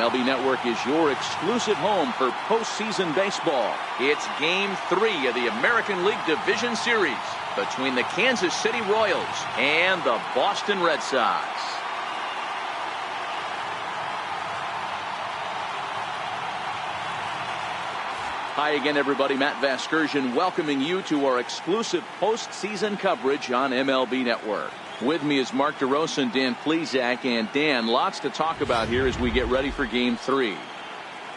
MLB Network is your exclusive home for postseason baseball. It's Game 3 of the American League Division Series between the Kansas City Royals and the Boston Red Sox. Hi again, everybody. Matt Vasgersian welcoming you to our exclusive postseason coverage on MLB Network. With me is Mark DeRosa and Dan Plesac. And Dan, lots to talk about here as we get ready for Game 3.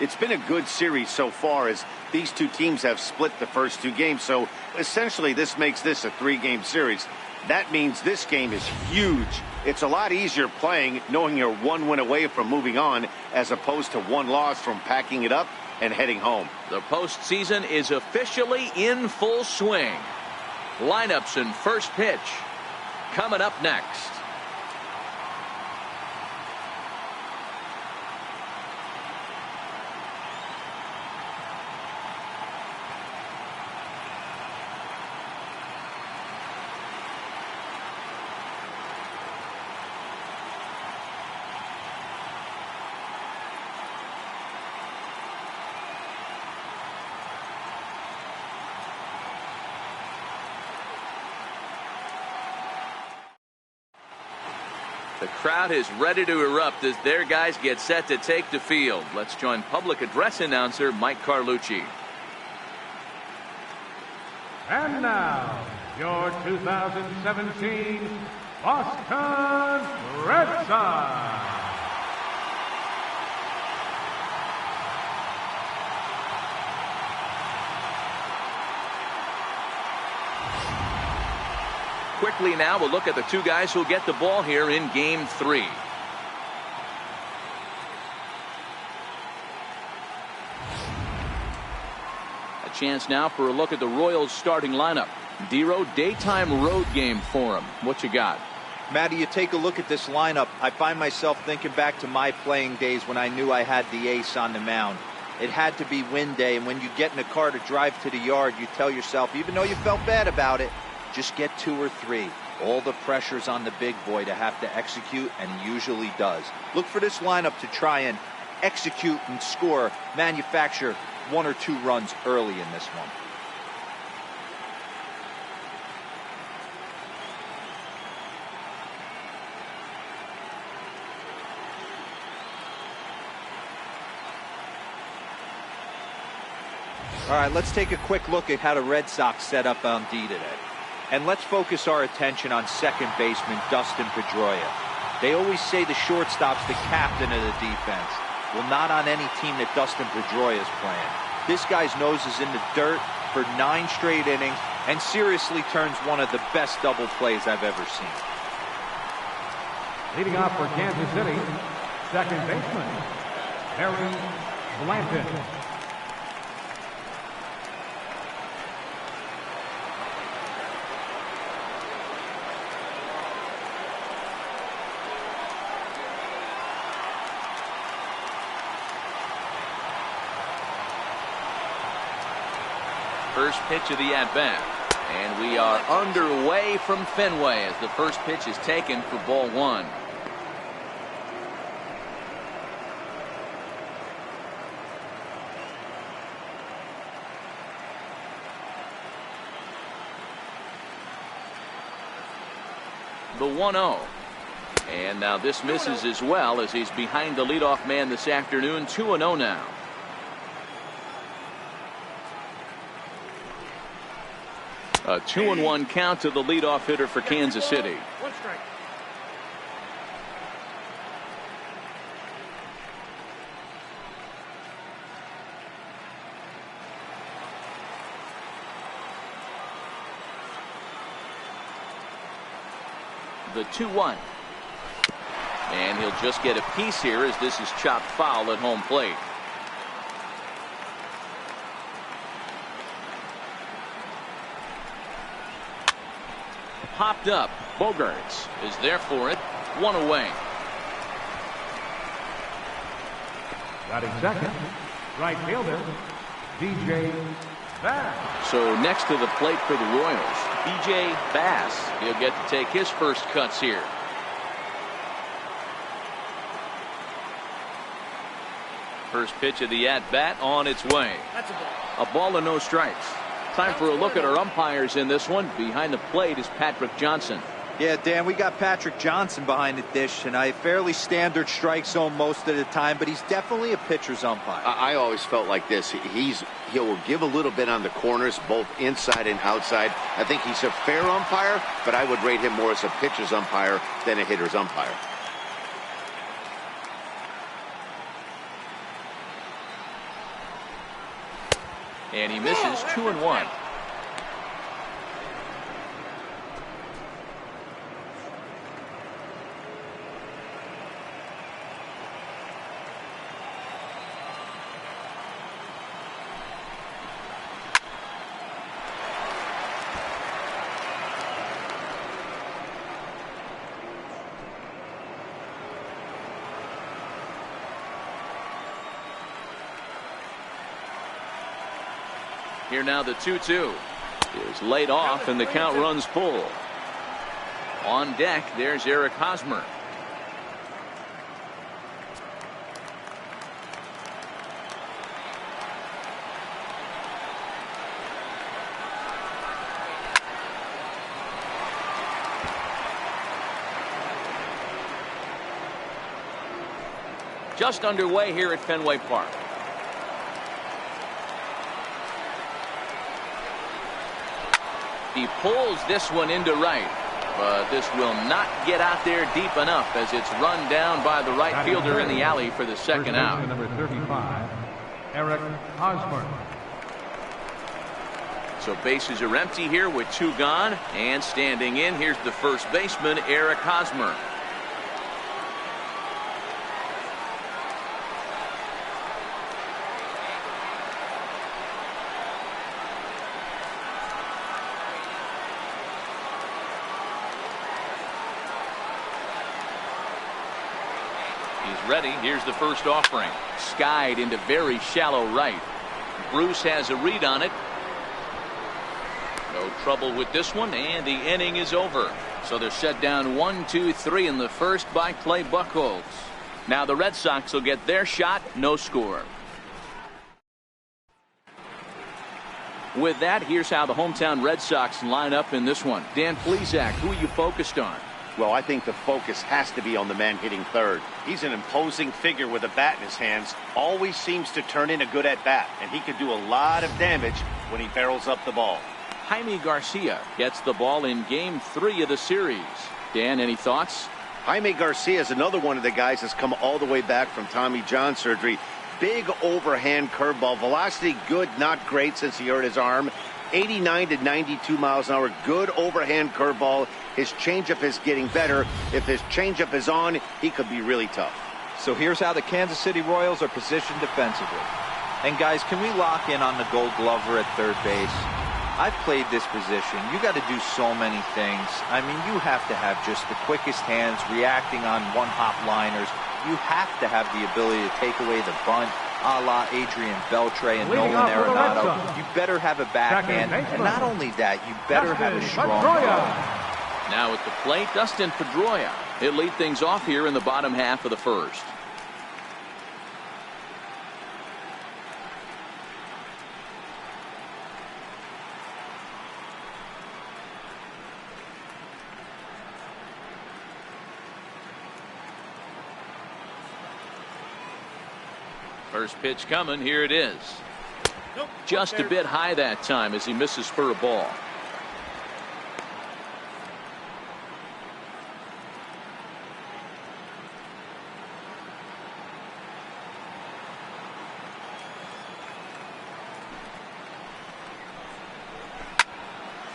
It's been a good series so far as these two teams have split the first two games. So essentially this makes this a 3-game series. That means this game is huge. It's a lot easier playing knowing you're one win away from moving on as opposed to one loss from packing it up and heading home. The postseason is officially in full swing. Lineups and first pitch coming up next. The crowd is ready to erupt as their guys get set to take the field. Let's join public address announcer Mike Carlucci. And now, your 2017 Boston Red Sox. Quickly now, we'll look at the two guys who'll get the ball here in Game 3. A chance now for a look at the Royals starting lineup. Dero, daytime road game for him. What you got? Matty, you take a look at this lineup. I find myself thinking back to my playing days when I knew I had the ace on the mound. It had to be win day, and when you get in a car to drive to the yard, you tell yourself, even though you felt bad about it, just get 2 or 3. All the pressure's on the big boy to have to execute, and he usually does. Look for this lineup to try and execute and score, manufacture 1 or 2 runs early in this one. All right, let's take a quick look at how the Red Sox set up on D today. And let's focus our attention on second baseman Dustin Pedroia. They always say the shortstop's the captain of the defense. Well, not on any team that Dustin Pedroia is playing. This guy's nose is in the dirt for 9 straight innings and seriously turns one of the best double plays I've ever seen. Leading off for Kansas City, second baseman, Harry Blanton. First pitch of the at-bat. And we are underway from Fenway as the first pitch is taken for ball 1. The 1-0. And now this misses as well as he's behind the leadoff man this afternoon. 2-0 now. A 2-1 count to the leadoff hitter for Kansas City. 1 strike. The 2-1. And he'll just get a piece here as this is chopped foul at home plate. Popped up. Bogaerts is there for it. 1 away. Batting second, right fielder, DJ Bass. So next to the plate for the Royals, DJ Bass. He'll get to take his first cuts here. First pitch of the at-bat on its way. That's a ball. A ball and no strikes. Time for a look at our umpires in this one. Behind the plate is Patrick Johnson. Yeah, Dan, we got Patrick Johnson behind the dish, and a fairly standard strike zone most of the time, but he's definitely a pitcher's umpire. I always felt like this. He will give a little bit on the corners, both inside and outside. I think he's a fair umpire, but I would rate him more as a pitcher's umpire than a hitter's umpire. And he misses 2-1. Here now the 2-2 is laid off and the count runs full. On deck, there's Eric Hosmer. Just underway here at Fenway Park. He pulls this one into right, but this will not get out there deep enough as it's run down by the right fielder in the alley for the second out. Number 35, Eric Hosmer. So bases are empty here with 2 gone, and standing in, here's the first baseman, Eric Hosmer. Ready. Here's the first offering. Skied into very shallow right. Bruce has a read on it. No trouble with this one, and the inning is over. So they're set down 1-2-3 in the first by Clay Buchholz. Now the Red Sox will get their shot. No score. With that, here's how the hometown Red Sox line up in this one. Dan Plesac, who are you focused on? Well, I think the focus has to be on the man hitting third. He's an imposing figure with a bat in his hands. Always seems to turn in a good at-bat, and he could do a lot of damage when he barrels up the ball. Jaime Garcia gets the ball in Game 3 of the series. Dan, any thoughts? Jaime Garcia is another one of the guys that's come all the way back from Tommy John surgery. Big overhand curveball. Velocity good, not great since he hurt his arm. 89 to 92 miles an hour. Good overhand curveball. His changeup is getting better. If his changeup is on, he could be really tough. So here's how the Kansas City Royals are positioned defensively. And guys, can we lock in on the Gold Glover at third base? I've played this position. You got to do so many things. I mean, you have to have just the quickest hands, reacting on one-hop liners. You have to have the ability to take away the bunt, a la Adrian Beltre and Leading Nolan off for the Red Arenado. Sox. You better have a backhand, and not only that, you better have a strong throw. Now at the plate, Dustin Pedroia. He'll lead things off here in the bottom half of the first. First pitch coming. Here it is. Just a bit high that time as he misses for a ball.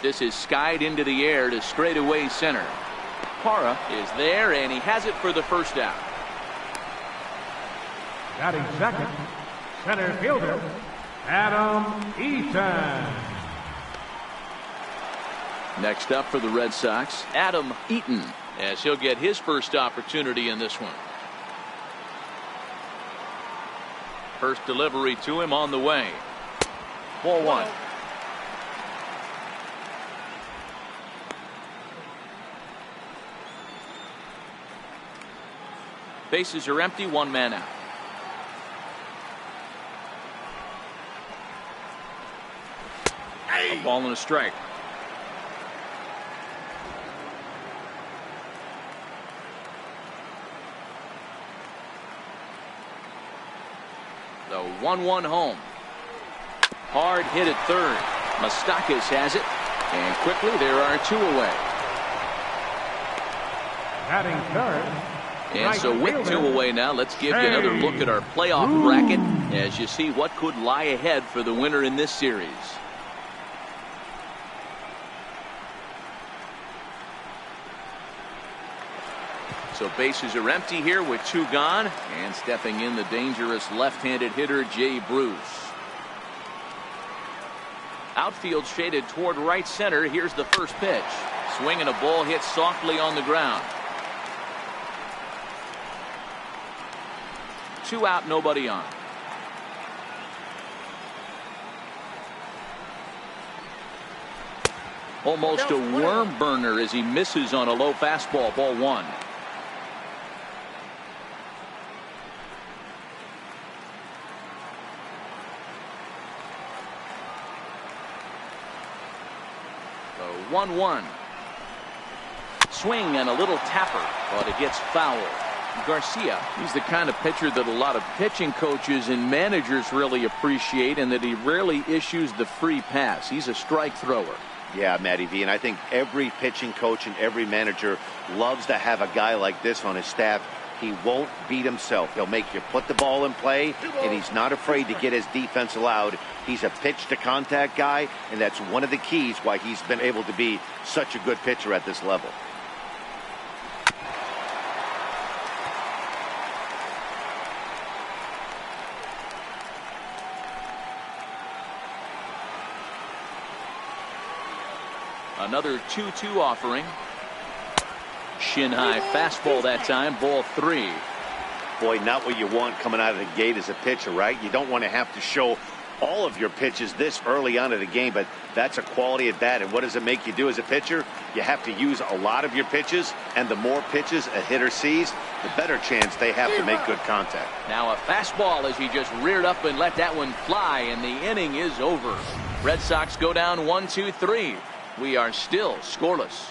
This is skied into the air to straightaway center. Parra is there, and he has it for the first out. Batting second, center fielder, Adam Eaton. Next up for the Red Sox, Adam Eaton, as he'll get his first opportunity in this one. First delivery to him on the way. Ball 1. Bases are empty, 1 man out. A ball and a strike. The 1-1 home. Hard hit at third. Moustakas has it. And quickly there are 2 away. Batting third. And so with 2 away now, let's give you another look at our playoff bracket as you see what could lie ahead for the winner in this series. So bases are empty here with 2 gone, and stepping in the dangerous left-handed hitter Jay Bruce. Outfield shaded toward right center. Here's the first pitch. Swing and a ball hit softly on the ground. 2 out, nobody on. Almost a worm burner as he misses on a low fastball. Ball 1. The 1-1. Swing and a little tapper, but it gets foul. Garcia, he's the kind of pitcher that a lot of pitching coaches and managers really appreciate, and that he rarely issues the free pass. He's a strike thrower. Yeah, Matty V, and I think every pitching coach and every manager loves to have a guy like this on his staff. He won't beat himself. He'll make you put the ball in play, and he's not afraid to get his defense allowed. He's a pitch-to-contact guy, and that's one of the keys why he's been able to be such a good pitcher at this level. Another 2-2 offering. Shin high fastball that time. Ball 3. Boy, not what you want coming out of the gate as a pitcher, right? You don't want to have to show all of your pitches this early on in the game, but that's a quality at bat. And what does it make you do as a pitcher? You have to use a lot of your pitches, and the more pitches a hitter sees, the better chance they have to make good contact. Now a fastball as he just reared up and let that one fly, and the inning is over. Red Sox go down 1-2-3. We are still scoreless.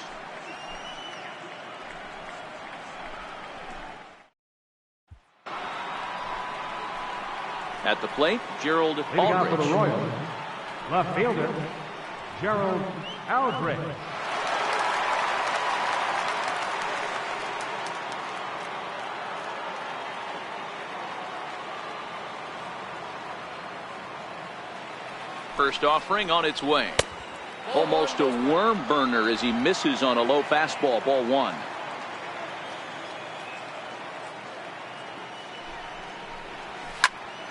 At the plate, Gerald Leading out for the Aldridge. Royals, left fielder Gerald Aldridge. First offering on its way. Almost a worm burner as he misses on a low fastball. Ball 1.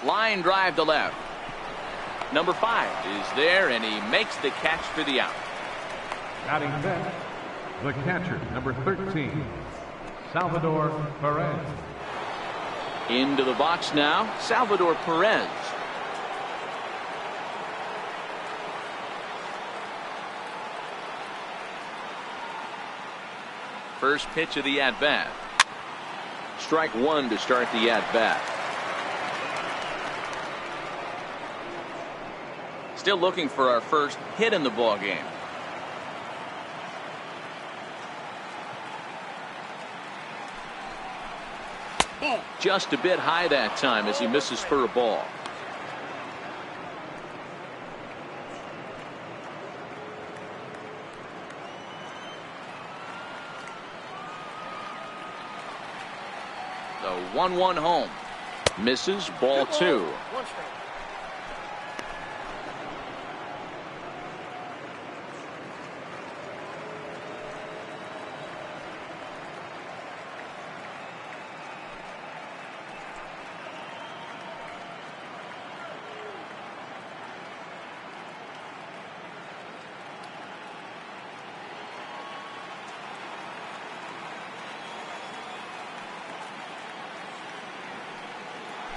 Line drive to left. Number 5 is there, and he makes the catch for the out. Batting fifth, the catcher, number 13, Salvador Perez. Into the box now, Salvador Perez. First pitch of the at-bat. Strike 1 to start the at-bat. Still looking for our first hit in the ball game. Just a bit high that time as he misses for a ball. The 1-1 home. Misses. Ball 2.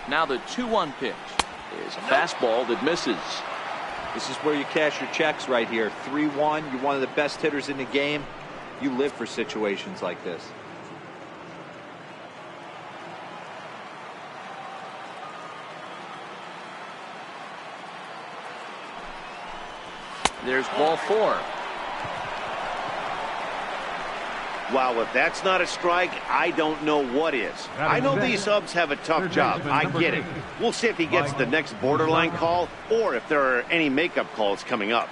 Now the 2-1 pitch is a fastball that misses. This is where you cash your checks right here. 3-1. You're one of the best hitters in the game. You live for situations like this. There's ball 4. Wow, if that's not a strike, I don't know what is. I know these subs have a tough job. I get it. We'll see if he gets the next borderline call or if there are any makeup calls coming up.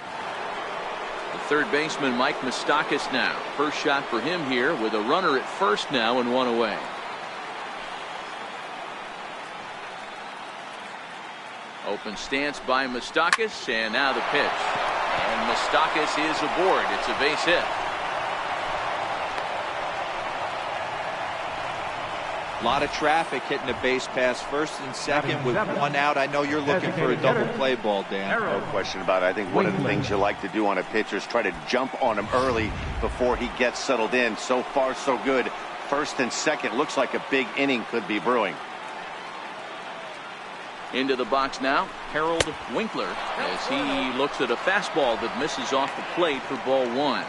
The third baseman, Mike Moustakas, now. First shot for him here with a runner at first now and 1 away. Open stance by Moustakas, and now the pitch. And Moustakas is aboard. It's a base hit. A lot of traffic hitting a base pass first and second with 1 out. I know you're looking for a double play ball, Dan. No question about it. I think one of the things you like to do on a pitcher is try to jump on him early before he gets settled in. So far, so good. First and second looks like a big inning could be brewing. Into the box now, Harold Winkler, as he looks at a fastball that misses off the plate for ball 1.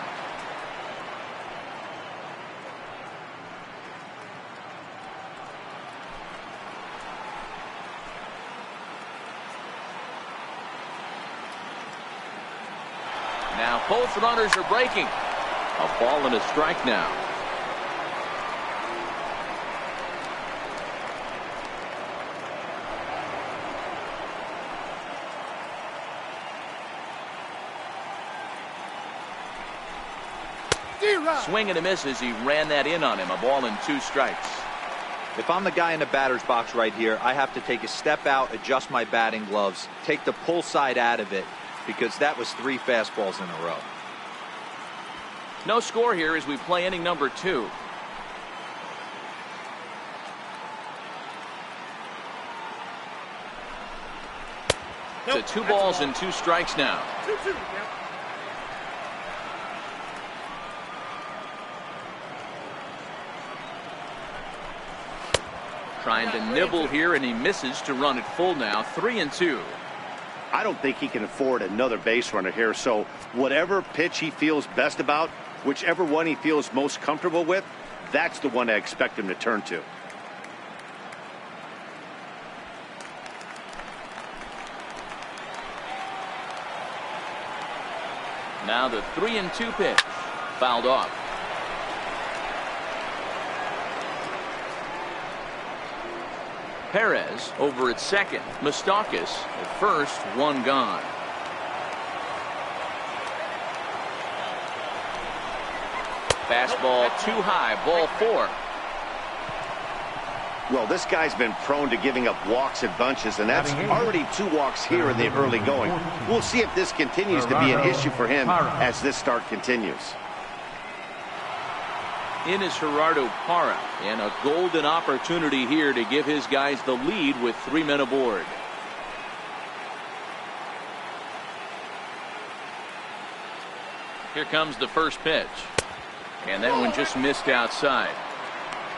Now both runners are breaking. A ball and a strike now. Swing and a miss as he ran that in on him. A ball and 2 strikes. If I'm the guy in the batter's box right here, I have to take a step out, adjust my batting gloves, take the pull side out of it, because that was 3 fastballs in a row. No score here as we play inning number 2. To 2 balls and 2 strikes now. 2-2. Trying to nibble here, and he misses to run it full now. 3-2. I don't think he can afford another base runner here, so whatever pitch he feels best about, whichever one he feels most comfortable with, that's the one I expect him to turn to. Now the 3-2 pitch. Fouled off. Perez over at second. Moustakas at first. 1 gone. Fastball too high. Ball 4. Well, this guy's been prone to giving up walks in bunches, and that's already 2 walks here in the early going. We'll see if this continues to be an issue for him as this start continues. In is Gerardo Parra, and a golden opportunity here to give his guys the lead with 3 men aboard. Here comes the first pitch, and that one just missed outside.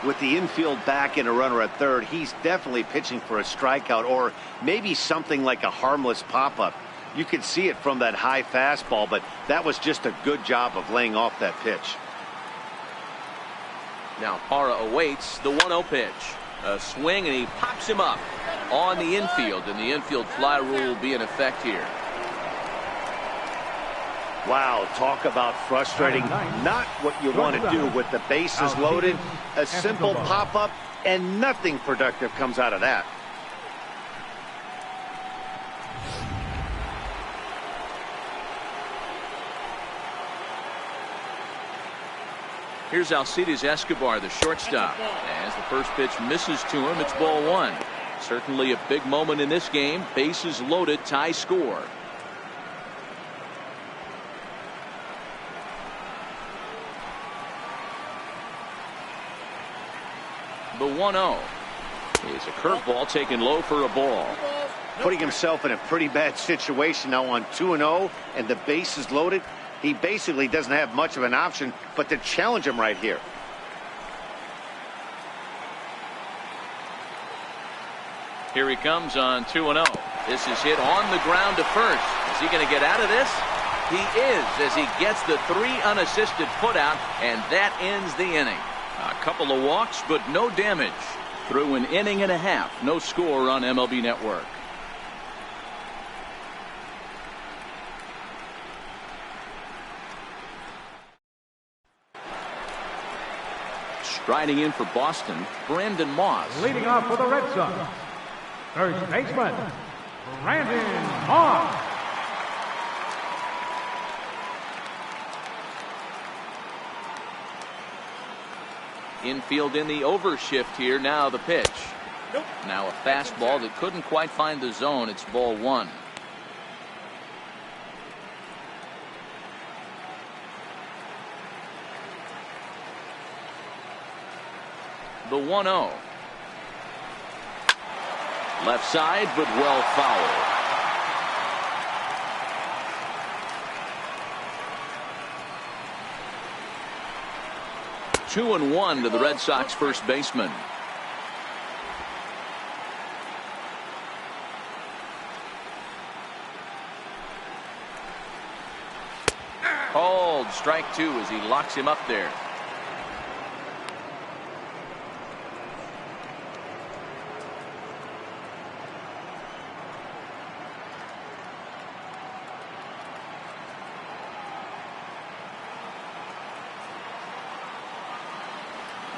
With the infield back and a runner at third, he's definitely pitching for a strikeout or maybe something like a harmless pop-up. You could see it from that high fastball, but that was just a good job of laying off that pitch. Now Parra awaits the 1-0 pitch. A swing, and he pops him up on the infield, and the infield fly rule will be in effect here. Wow, talk about frustrating. Not what you want to do with the bases loaded. A simple pop-up, and nothing productive comes out of that. Here's Alcides Escobar, the shortstop. As the first pitch misses to him, it's ball 1. Certainly a big moment in this game. Bases loaded, tie score. The 1-0 is a curveball taken low for a ball. Putting himself in a pretty bad situation now on 2-0, and the bases loaded. He basically doesn't have much of an option but to challenge him right here. Here he comes on 2-0. This is hit on the ground to first. Is he going to get out of this? He is, as he gets the 3 unassisted putout, and that ends the inning. A couple of walks, but no damage. Through an inning and a half, no score on MLB Network. Striding in for Boston, Brandon Moss. Leading off for the Red Sox, first baseman, Brandon Moss. Infield in the overshift here. Now the pitch. Nope. Now a fastball that couldn't quite find the zone. It's ball one. The 1-0. Left side, but well fouled. Two and one to the Red Sox first baseman. Called strike two as he locks him up there.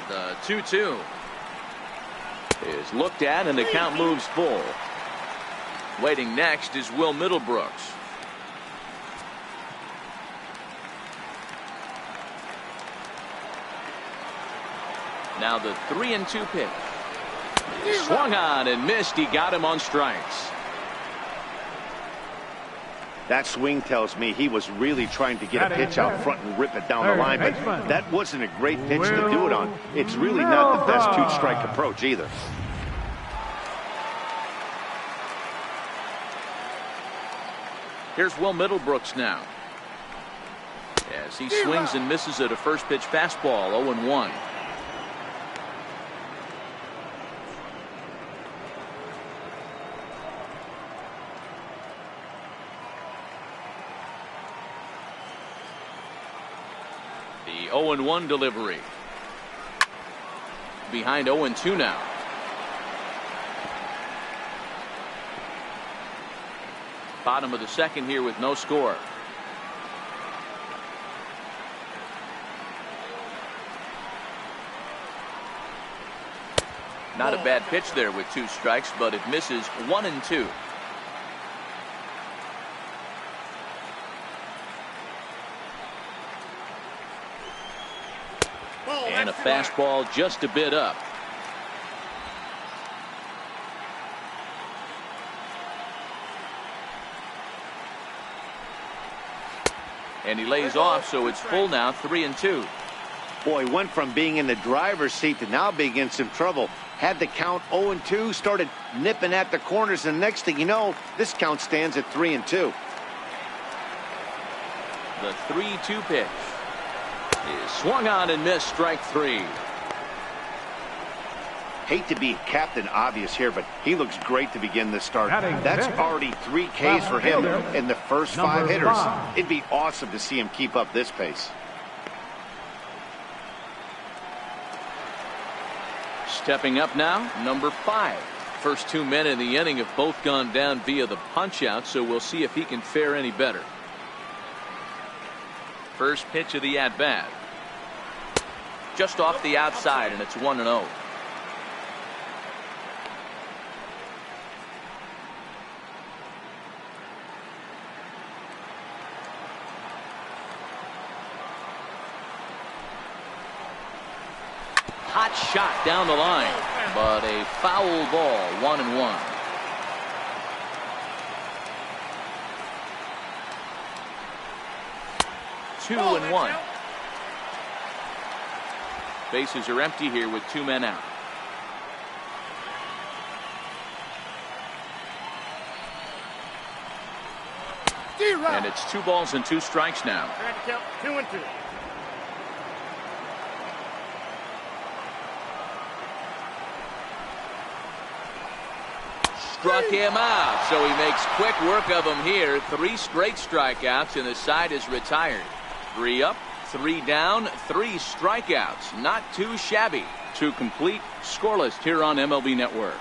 The 2-2 is looked at and the count moves full. Waiting next is Will Middlebrooks. Now the 3-2 pitch. Swung on and missed. He got him on strikes. That swing tells me he was really trying to get a pitch out front and rip it down the line, but that wasn't a great pitch to do it on. It's really not the best two-strike approach either. Here's Will Middlebrooks now. As he swings and misses at a first pitch fastball. 0-1. The 0-1 delivery. Behind 0-2 now. Bottom of the second here with no score. Not a bad pitch there with two strikes, but it misses. 1-2. And a fastball just a bit up. And he lays off, so it's full now. 3-2. Boy, went from being in the driver's seat to now being in some trouble. Had the count 0-2, started nipping at the corners, and next thing you know, this count stands at 3-2. The 3-2 pitch is swung on and missed. Strike three. Hate to be Captain Obvious here, but he looks great to begin this start. That's already 3 Ks for him in the first 5 hitters. It'd be awesome to see him keep up this pace. Stepping up now, number 5. First 2 men in the inning have both gone down via the punch-out, so we'll see if he can fare any better. First pitch of the at-bat. Just off the outside, and it's 1-0. Hot shot down the line, but a foul ball. 1-1. Two and one. Bases are empty here with 2 men out. And it's 2 balls and 2 strikes now. 2-2. Struck him out, so he makes quick work of him here. 3 straight strikeouts, and the side is retired. 3 up, 3 down, 3 strikeouts. Not too shabby. To complete, scoreless here on MLB Network.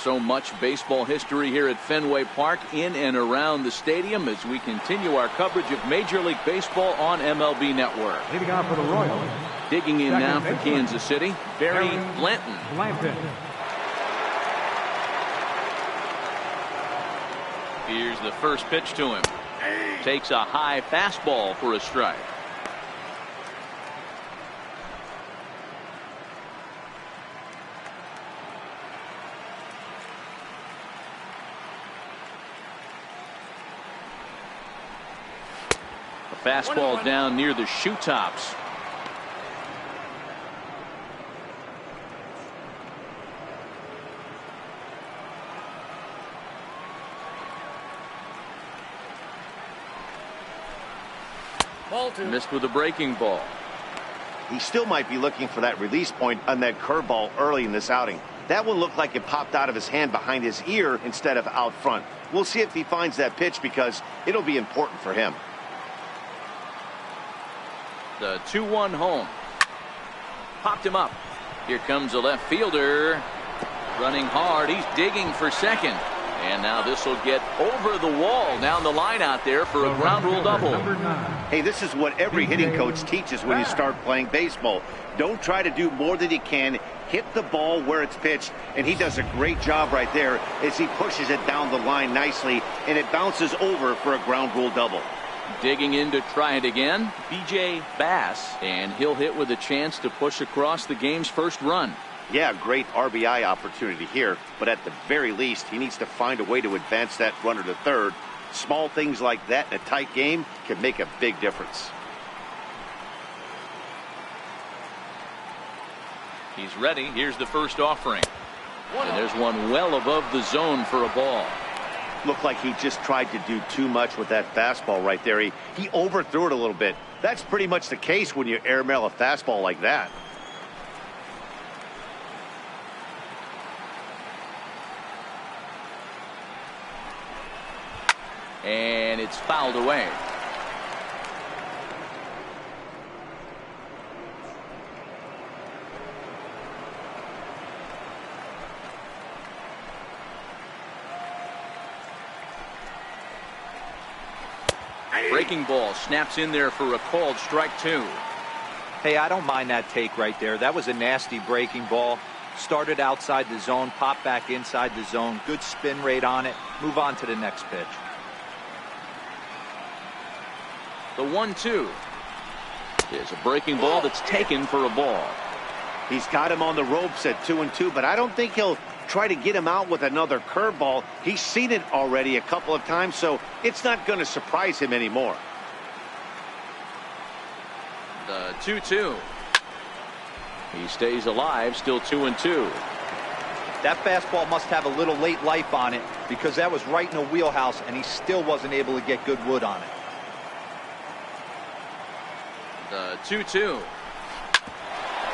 So much baseball history here at Fenway Park, in and around the stadium, as we continue our coverage of Major League Baseball on MLB Network. Leading off for the Royals. Digging in now for Kansas City, Barry Blanton. Here's the first pitch to him. Takes a high fastball for a strike. A fastball down near the shoe tops. Missed with a breaking ball. He still might be looking for that release point on that curveball early in this outing. That one looked like it popped out of his hand behind his ear instead of out front. We'll see if he finds that pitch, because it'll be important for him. The 2-1 home. Popped him up. Here comes the left fielder. Running hard. He's digging for second. And now this will get over the wall down the line out there for a ground rule double. Hey, this is what every hitting coach teaches when you start playing baseball. Don't try to do more than you can. Hit the ball where it's pitched, and he does a great job right there as he pushes it down the line nicely, and it bounces over for a ground rule double. Digging in to try it again, B.J. Bass, and he'll hit with a chance to push across the game's first run. Yeah, great RBI opportunity here, but at the very least, he needs to find a way to advance that runner to third. Small things like that in a tight game can make a big difference. He's ready. Here's the first offering. And there's one well above the zone for a ball. Looked like he just tried to do too much with that fastball right there. He overthrew it a little bit. That's pretty much the case when you airmail a fastball like that. And it's fouled away. Breaking ball snaps in there for a called strike 2. Hey, I don't mind that take right there. That was a nasty breaking ball. Started outside the zone, popped back inside the zone. Good spin rate on it. Move on to the next pitch. The 1-2 is a breaking ball that's taken for a ball. He's got him on the ropes at 2-2, but I don't think he'll try to get him out with another curveball. He's seen it already a couple of times, so it's not going to surprise him anymore. The 2-2. He stays alive, still 2-2. That fastball must have a little late life on it, because that was right in the wheelhouse, and he still wasn't able to get good wood on it. The 2-2.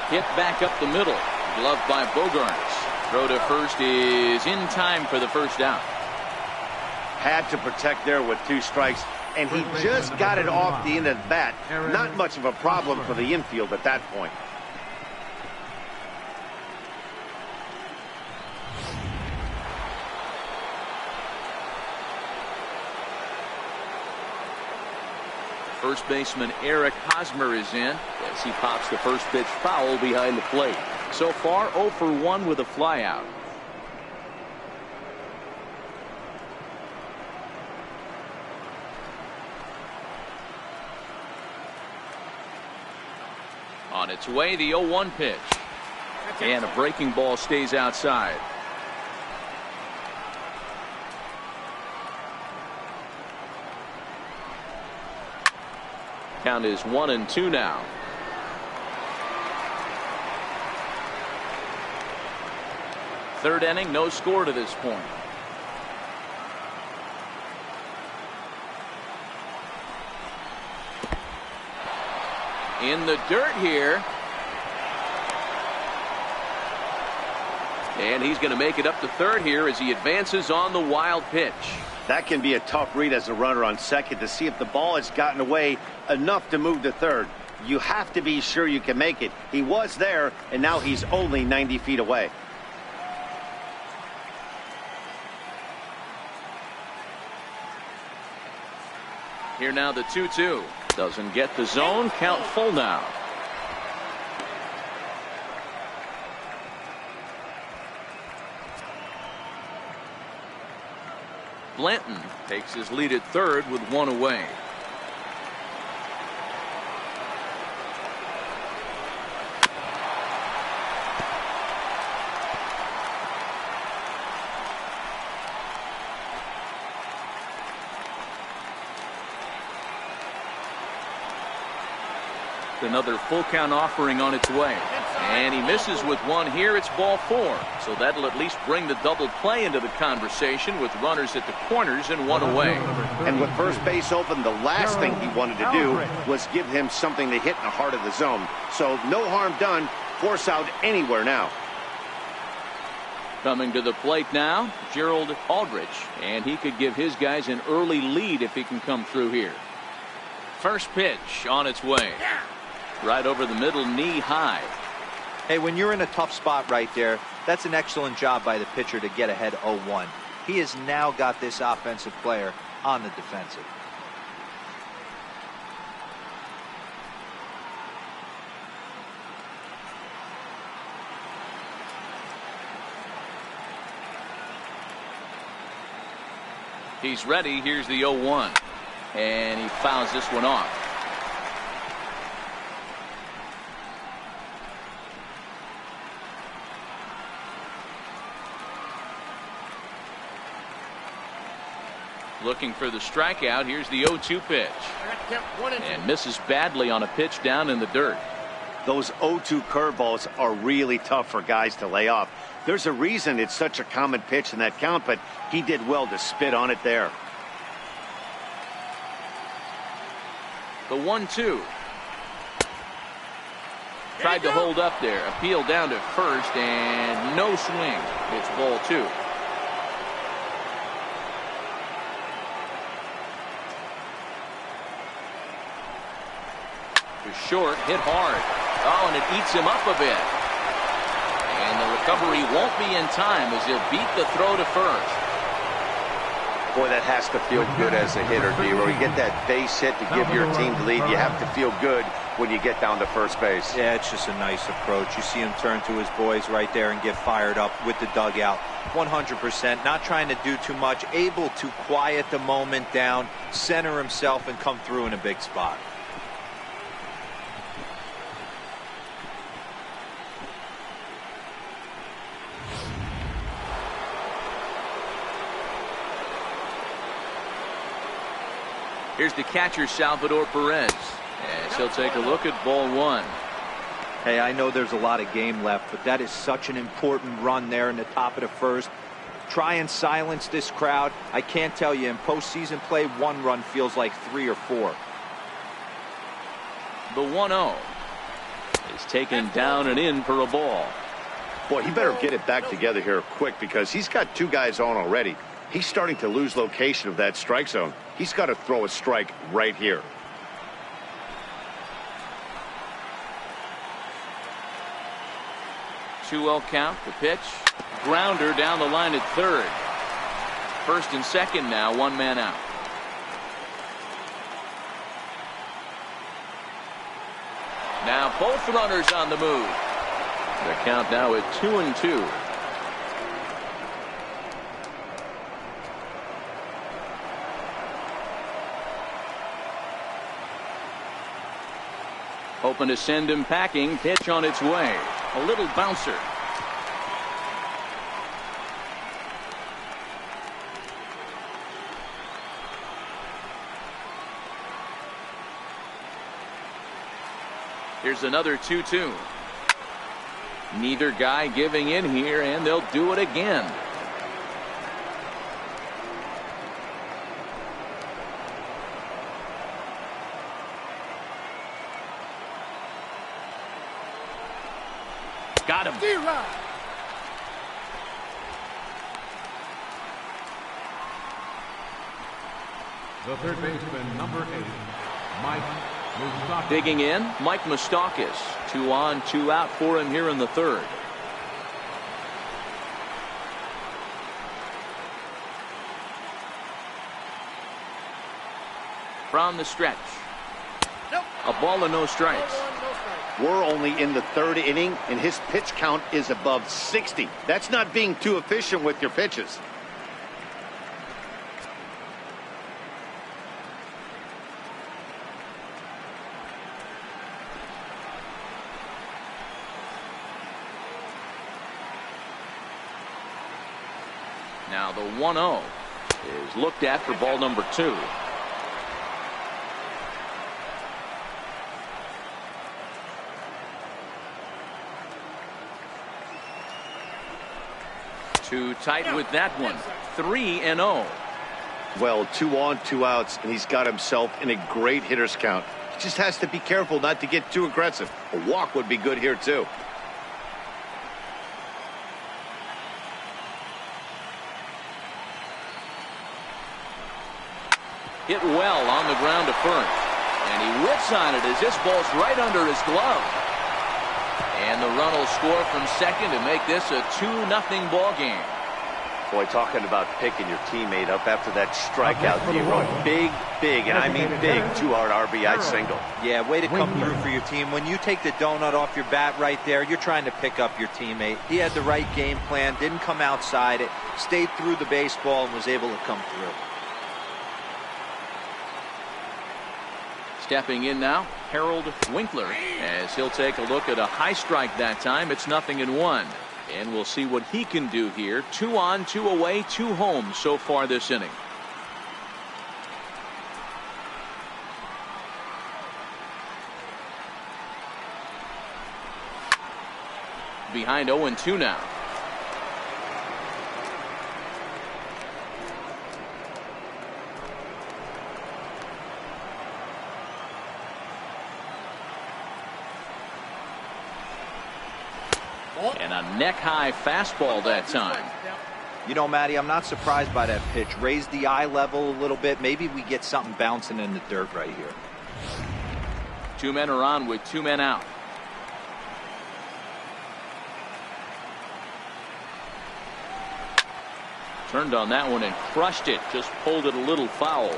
Hit back up the middle. Gloved by Bogarts. Throw to first is in time for the first down. Had to protect there with 2 strikes, and he just got it off the end of the bat. Not much of a problem for the infield at that point. First baseman Eric Hosmer is in as he pops the first pitch foul behind the plate. So far 0 for 1 with a flyout. On its way, the 0-1 pitch. And a breaking ball stays outside. Count is 1-2 now. Third inning, no score to this point. In the dirt here. And he's going to make it up to third here as he advances on the wild pitch. That can be a tough read as a runner on second to see if the ball has gotten away enough to move to third. You have to be sure you can make it. He was there, and now he's only 90 feet away. Here now the 2-2. Doesn't get the zone. Count full now. Blanton takes his lead at third with one away. Another full count offering on its way. And he misses with one here. It's ball 4. So that'll at least bring the double play into the conversation with runners at the corners and one away. And with first base open, the last thing he wanted to do was give him something to hit in the heart of the zone. So no harm done. Force out anywhere now. Coming to the plate now, Gerald Aldrich. And he could give his guys an early lead if he can come through here. First pitch on its way. Right over the middle, knee high. Hey, when you're in a tough spot right there, that's an excellent job by the pitcher to get ahead 0-1. He has now got this offensive player on the defensive. He's ready. Here's the 0-1. And he fouls this one off. Looking for the strikeout. Here's the 0-2 pitch. And misses badly on a pitch down in the dirt. Those 0-2 curveballs are really tough for guys to lay off. There's a reason it's such a common pitch in that count, but he did well to spit on it there. The 1-2. Tried to hold up there. Appeal down to first and no swing. It's ball 2. Short, hit hard. Oh, and it eats him up a bit. And the recovery won't be in time as he'll beat the throw to first. Boy, that has to feel good as a hitter, D-Row. You get that base hit to give your team the lead. You have to feel good when you get down to first base. Yeah, it's just a nice approach. You see him turn to his boys right there and get fired up with the dugout. 100%, not trying to do too much, able to quiet the moment down, center himself, and come through in a big spot. Here's the catcher, Salvador Perez, as he'll take a look at ball 1. Hey, I know there's a lot of game left, but that is such an important run there in the top of the first. Try and silence this crowd. I can't tell you, in postseason play, one run feels like 3 or 4. The 1-0 is taken down and in for a ball. Boy, he better get it back together here quick because he's got 2 guys on already. He's starting to lose location of that strike zone. He's got to throw a strike right here. Two-0 count. The pitch. Grounder down the line at third. First and second now. One man out. Now both runners on the move. The count now at 2-2. Hoping to send him packing. Pitch on its way. A little bouncer. Here's another 2-2. Neither guy giving in here, and they'll do it again. Got him. The third baseman, number 8, Mike Moustakas. Digging in, Mike Moustakas. 2 on, 2 out for him here in the third. from the stretch. A ball and no strikes. We're only in the third inning, and his pitch count is above 60. That's not being too efficient with your pitches. Now the 1-0 is looked at for ball number 2. Too tight with that one. 3-0. Well, 2 on, 2 outs, and he's got himself in a great hitter's count. He just has to be careful not to get too aggressive. A walk would be good here, too. Hit well on the ground to first. And he whips on it as this ball's right under his glove. And the run will score from second to make this a 2-0 ball game. Boy, talking about picking your teammate up after that strikeout. You run big, and I mean big, 2-out RBI single. Yeah, way to come through for your team. When you take the donut off your bat right there, you're trying to pick up your teammate. He had the right game plan, didn't come outside it, stayed through the baseball, and was able to come through. Stepping in now, Harold Winkler, as he'll take a look at a high strike that time. It's 0-1. And we'll see what he can do here. 2 on, 2 away, 2 home so far this inning. Behind 0-2 now. And a neck-high fastball that time. You know, Matty, I'm not surprised by that pitch. Raise the eye level a little bit. Maybe we get something bouncing in the dirt right here. 2 men are on with 2 men out. Turned on that one and crushed it. Just pulled it a little foul.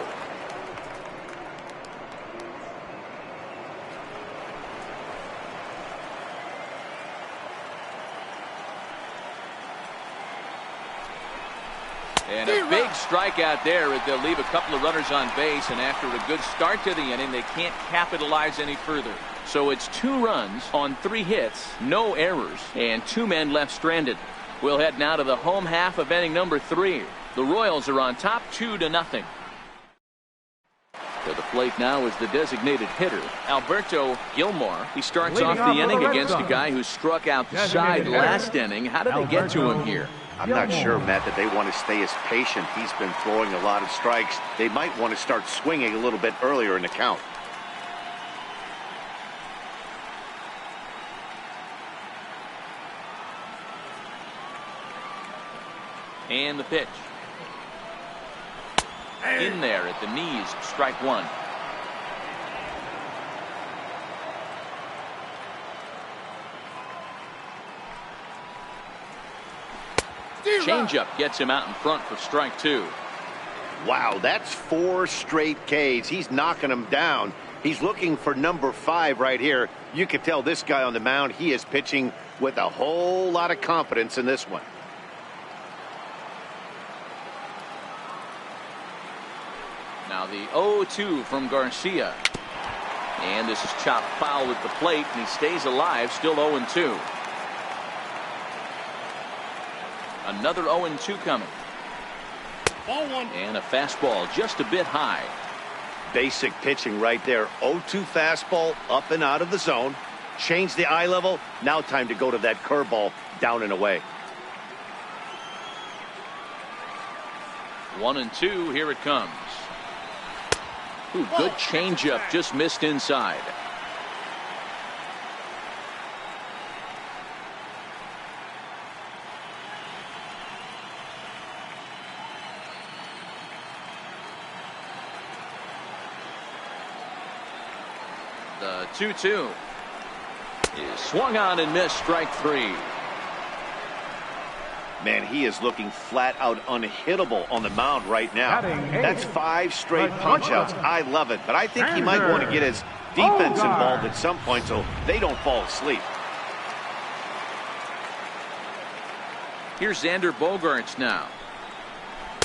And a big strikeout there as they'll leave a couple of runners on base, and after a good start to the inning, they can't capitalize any further. So it's 2 runs on 3 hits, no errors, and 2 men left stranded. We'll head now to the home half of inning number 3. The Royals are on top 2-0. To the plate now is the designated hitter, Alberto Gilmore. He starts off the inning against a guy who struck out the side last inning. How did they get to him here? I'm not sure, Matt, that they want to stay as patient. He's been throwing a lot of strikes. They might want to start swinging a little bit earlier in the count. And the pitch. In there at the knees, strike 1. Changeup gets him out in front for strike 2. Wow, that's 4 straight Ks. He's knocking them down. He's looking for number 5 right here. You can tell this guy on the mound, he is pitching with a whole lot of confidence in this one. Now the 0-2 from Garcia. And this is chopped foul at the plate, and he stays alive, still 0-2. Another 0-2 coming. Ball 1. And a fastball just a bit high. Basic pitching right there. 0-2 fastball up and out of the zone. Change the eye level. Now time to go to that curveball down and away. 1-2. Here it comes. Ooh, good changeup, just missed inside. The 2-2 is swung on and missed, strike 3. Man, he is looking flat out unhittable on the mound right now. That's 5 straight punch-outs. I love it, but I think he might want to get his defense involved at some point so they don't fall asleep. Here's Xander Bogaerts now,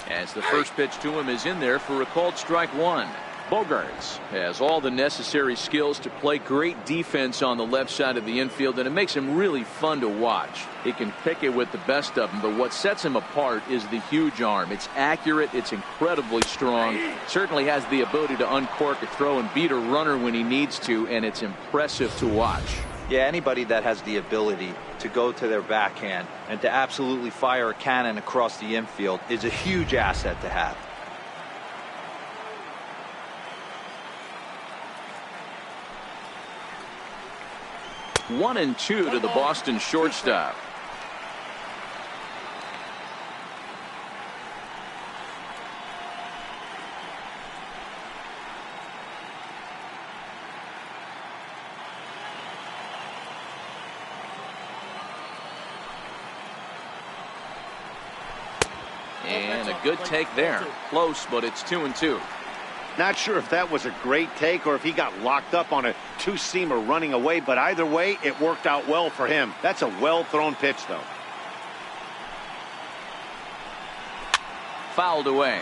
as the first pitch to him is in there for a called strike 1. Bogaerts has all the necessary skills to play great defense on the left side of the infield, and it makes him really fun to watch. He can pick it with the best of them, but what sets him apart is the huge arm. It's accurate, it's incredibly strong, certainly has the ability to uncork a throw and beat a runner when he needs to, and it's impressive to watch. Yeah, anybody that has the ability to go to their backhand and to absolutely fire a cannon across the infield is a huge asset to have. One and two to the Boston shortstop. And a good take there. Close, but it's 2-2. Not sure if that was a great take or if he got locked up on a two-seamer running away, but either way, it worked out well for him. That's a well-thrown pitch, though. Fouled away.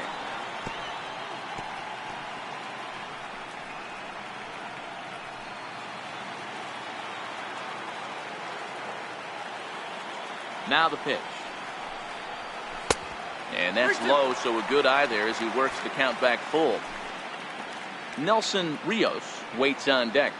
Now the pitch. And that's low, so a good eye there as he works the count back full. Nelson Rios waits on deck.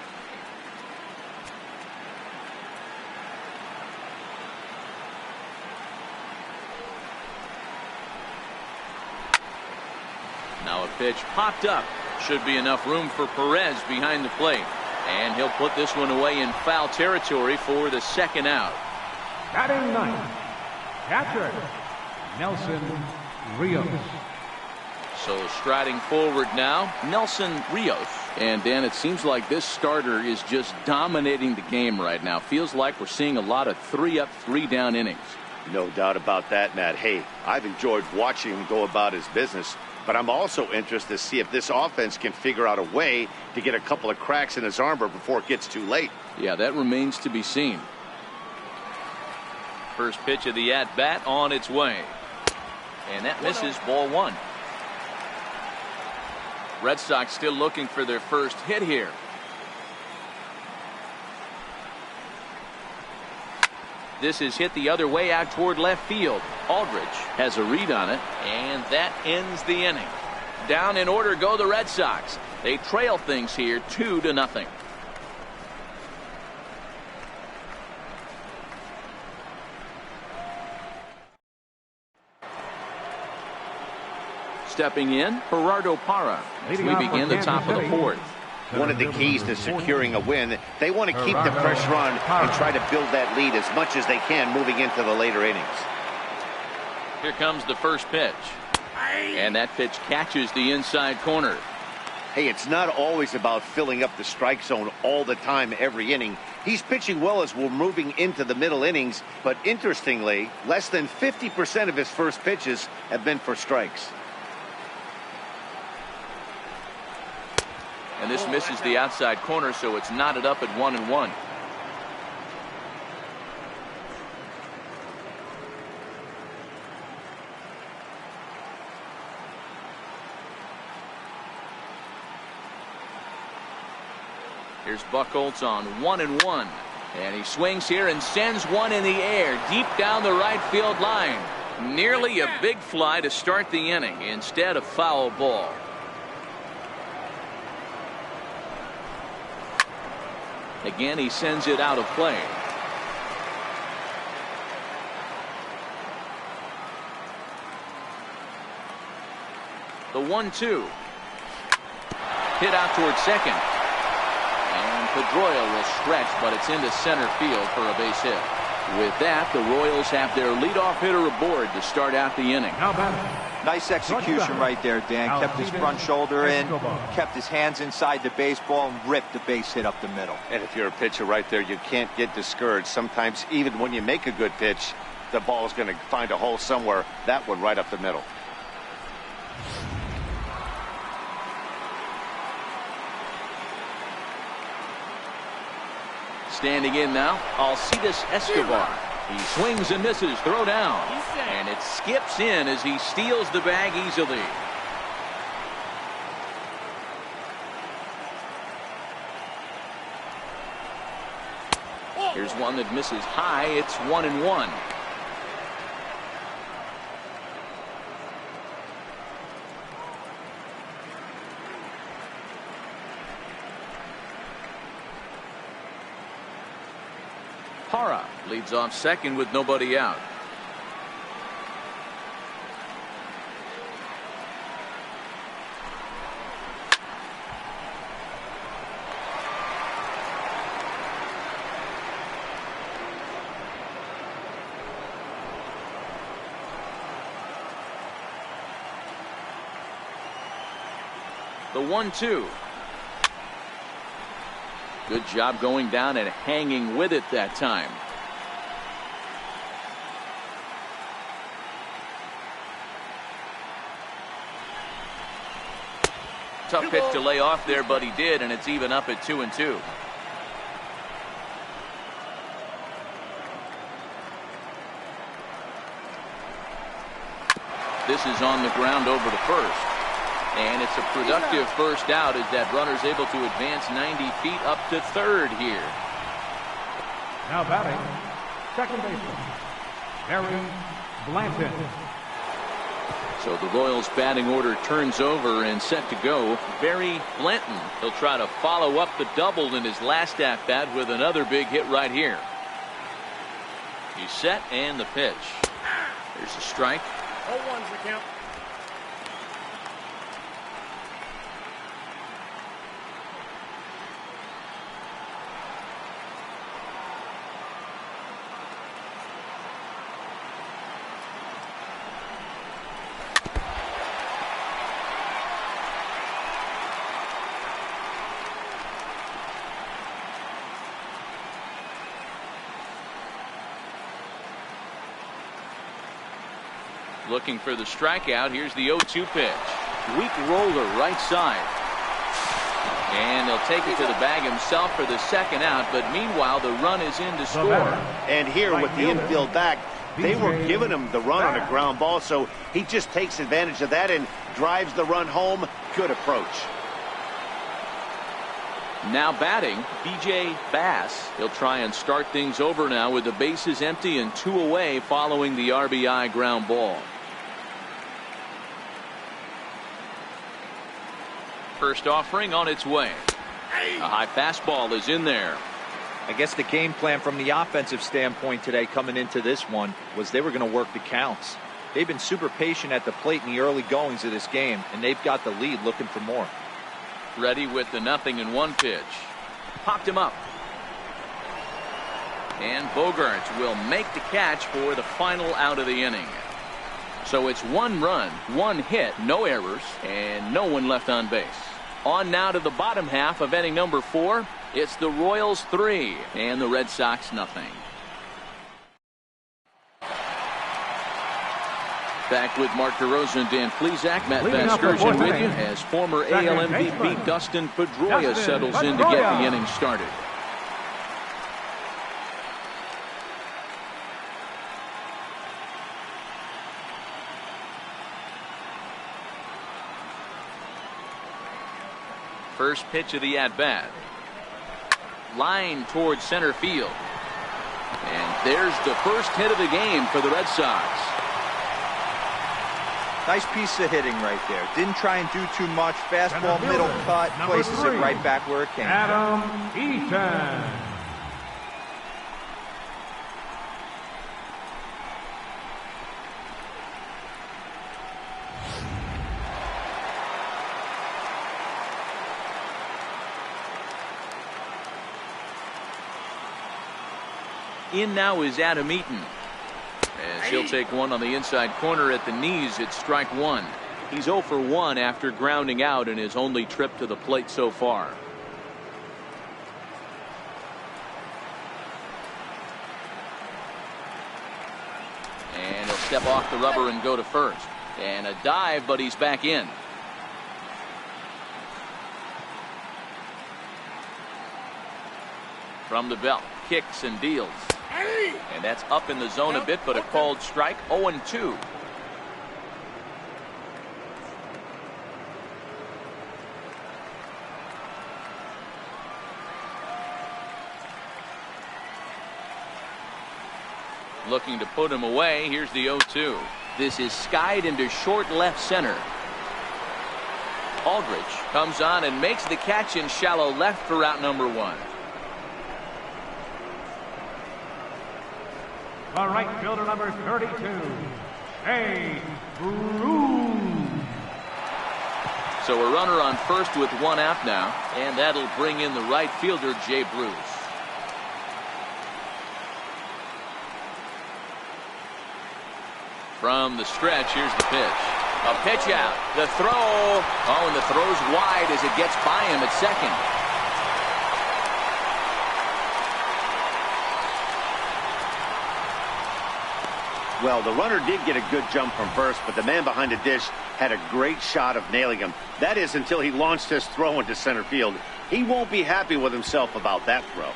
Now a pitch popped up. Should be enough room for Perez behind the plate. And he'll put this one away in foul territory for the second out. Batting ninth, catcher Nelson Rios. So striding forward now, Nelson Rios. And Dan, it seems like this starter is just dominating the game right now. Feels like we're seeing a lot of 3-up, 3-down innings. No doubt about that, Matt. Hey, I've enjoyed watching him go about his business, but I'm also interested to see if this offense can figure out a way to get a couple of cracks in his armor before it gets too late. Yeah, that remains to be seen. First pitch of the at-bat on its way. And that misses, ball 1. Red Sox still looking for their first hit here. This is hit the other way out toward left field. Aldridge has a read on it, and that ends the inning. Down in order go the Red Sox. They trail things here 2-0. Stepping in, Gerardo Parra. As we begin the top of the fourth. One of the keys to securing a win, they want to keep the pressure on and try to build that lead as much as they can moving into the later innings. Here comes the first pitch. And that pitch catches the inside corner. Hey, it's not always about filling up the strike zone all the time every inning. He's pitching well as we're moving into the middle innings, but interestingly, less than 50% of his first pitches have been for strikes. And this misses the outside corner, so it's knotted up at 1-1. Here's Buchholz on 1-1. And he swings here and sends one in the air deep down the right field line. Nearly a big fly to start the inning. Instead, a foul ball. Again, he sends it out of play. The 1-2. Hit out toward second. And Pedroia will stretch, but it's into center field for a base hit. With that, the Royals have their leadoff hitter aboard to start out the inning. Nice execution right there, Dan. Kept his front shoulder in, kept his hands inside the baseball, and ripped the base hit up the middle. And if you're a pitcher right there, you can't get discouraged. Sometimes even when you make a good pitch, the ball's going to find a hole somewhere. That one right up the middle. Standing in now, Alcides Escobar. He swings and misses. Throw down. And it skips in as he steals the bag easily. Here's one that misses high. It's 1-1. Hara leads off second with nobody out. The 1-2. Good job going down and hanging with it that time. Tough pitch to lay off there, but he did, and it's even up at 2-2. This is on the ground over to first. And it's a productive first out as that runner's able to advance 90 feet up to third here. Now batting, second baseman, Barry Blanton. So the Royals batting order turns over and set to go. Barry Blanton. He'll try to follow up the double in his last at bat with another big hit right here. He's set and the pitch. There's a strike. 0-1's the count. Looking for the strikeout. Here's the 0-2 pitch. Weak roller right side. And he'll take it to the bag himself for the second out. But meanwhile, the run is in to score. And here with the infield back, they were giving him the run on a ground ball. So he just takes advantage of that and drives the run home. Good approach. Now batting, BJ Bass. He'll try and start things over now with the bases empty and 2 away following the RBI ground ball. First offering on its way. A high fastball is in there. I guess the game plan from the offensive standpoint today coming into this one was they were going to work the counts. They've been super patient at the plate in the early goings of this game, and they've got the lead looking for more. Ready with the 0-1 pitch. Popped him up. And Bogaerts will make the catch for the final out of the inning. So it's 1 run, 1 hit, no errors, and no one left on base. On now to the bottom half of inning number 4. It's the Royals 3 and the Red Sox nothing. Back with Mark DeRosa and Dan Plesac. Matt Vasgersian with you as former AL MVP Dustin Pedroia settles in to get the inning started. First pitch of the at-bat. Line towards center field. And there's the first hit of the game for the Red Sox. Nice piece of hitting right there. Didn't try and do too much. Fastball, middle cut, places it right back where it came. Adam Eaton. In now is Adam Eaton. As he'll take one on the inside corner at the knees. It's strike 1. He's 0 for 1 after grounding out in his only trip to the plate so far. And he'll step off the rubber and go to first. And a dive, but he's back in. From the belt, kicks and deals. And that's up in the zone a bit, but a called strike. 0-2. Looking to put him away. Here's the 0-2. This is skied into short left center. Aldrich comes on and makes the catch in shallow left for out number 1. The right fielder, number 32, A. Bruce. So a runner on first with 1 out now, and that'll bring in the right fielder, Jay Bruce. From the stretch, here's the pitch. A pitch out. The throw. Oh, and the throw's wide as it gets by him at second. Well, the runner did get a good jump from first, but the man behind the dish had a great shot of nailing him. That is until he launched his throw into center field. He won't be happy with himself about that throw.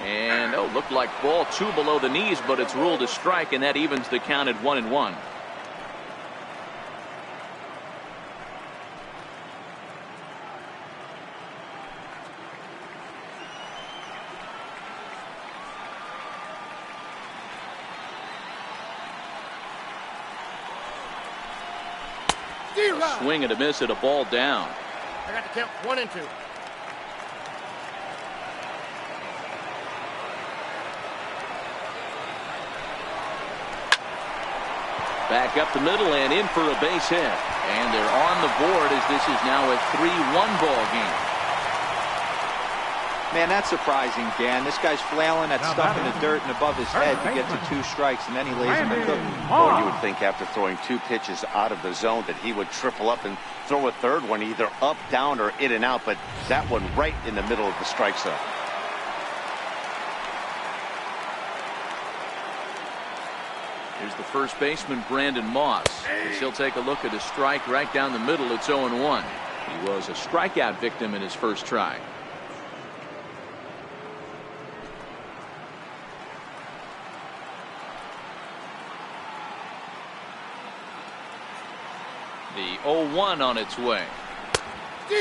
And looked like ball 2 below the knees, but it's ruled a strike, and that evens the count at 1-1. Swing and a miss at a ball down. I got to count 1 and 2. Back up the middle and in for a base hit. And they're on the board as this is now a 3-1 ball game. Man, that's surprising, Dan. This guy's flailing at stuff in the dirt and above his head to get to 2 strikes, and then he lays him a cookie. Well, you would think after throwing 2 pitches out of the zone that he would triple up and throw a third one either up, down, or in and out, but that one right in the middle of the strike zone. Here's the first baseman, Brandon Moss. As he'll take a look at a strike right down the middle. It's 0-1. He was a strikeout victim in his first try. The 0-1 on its way.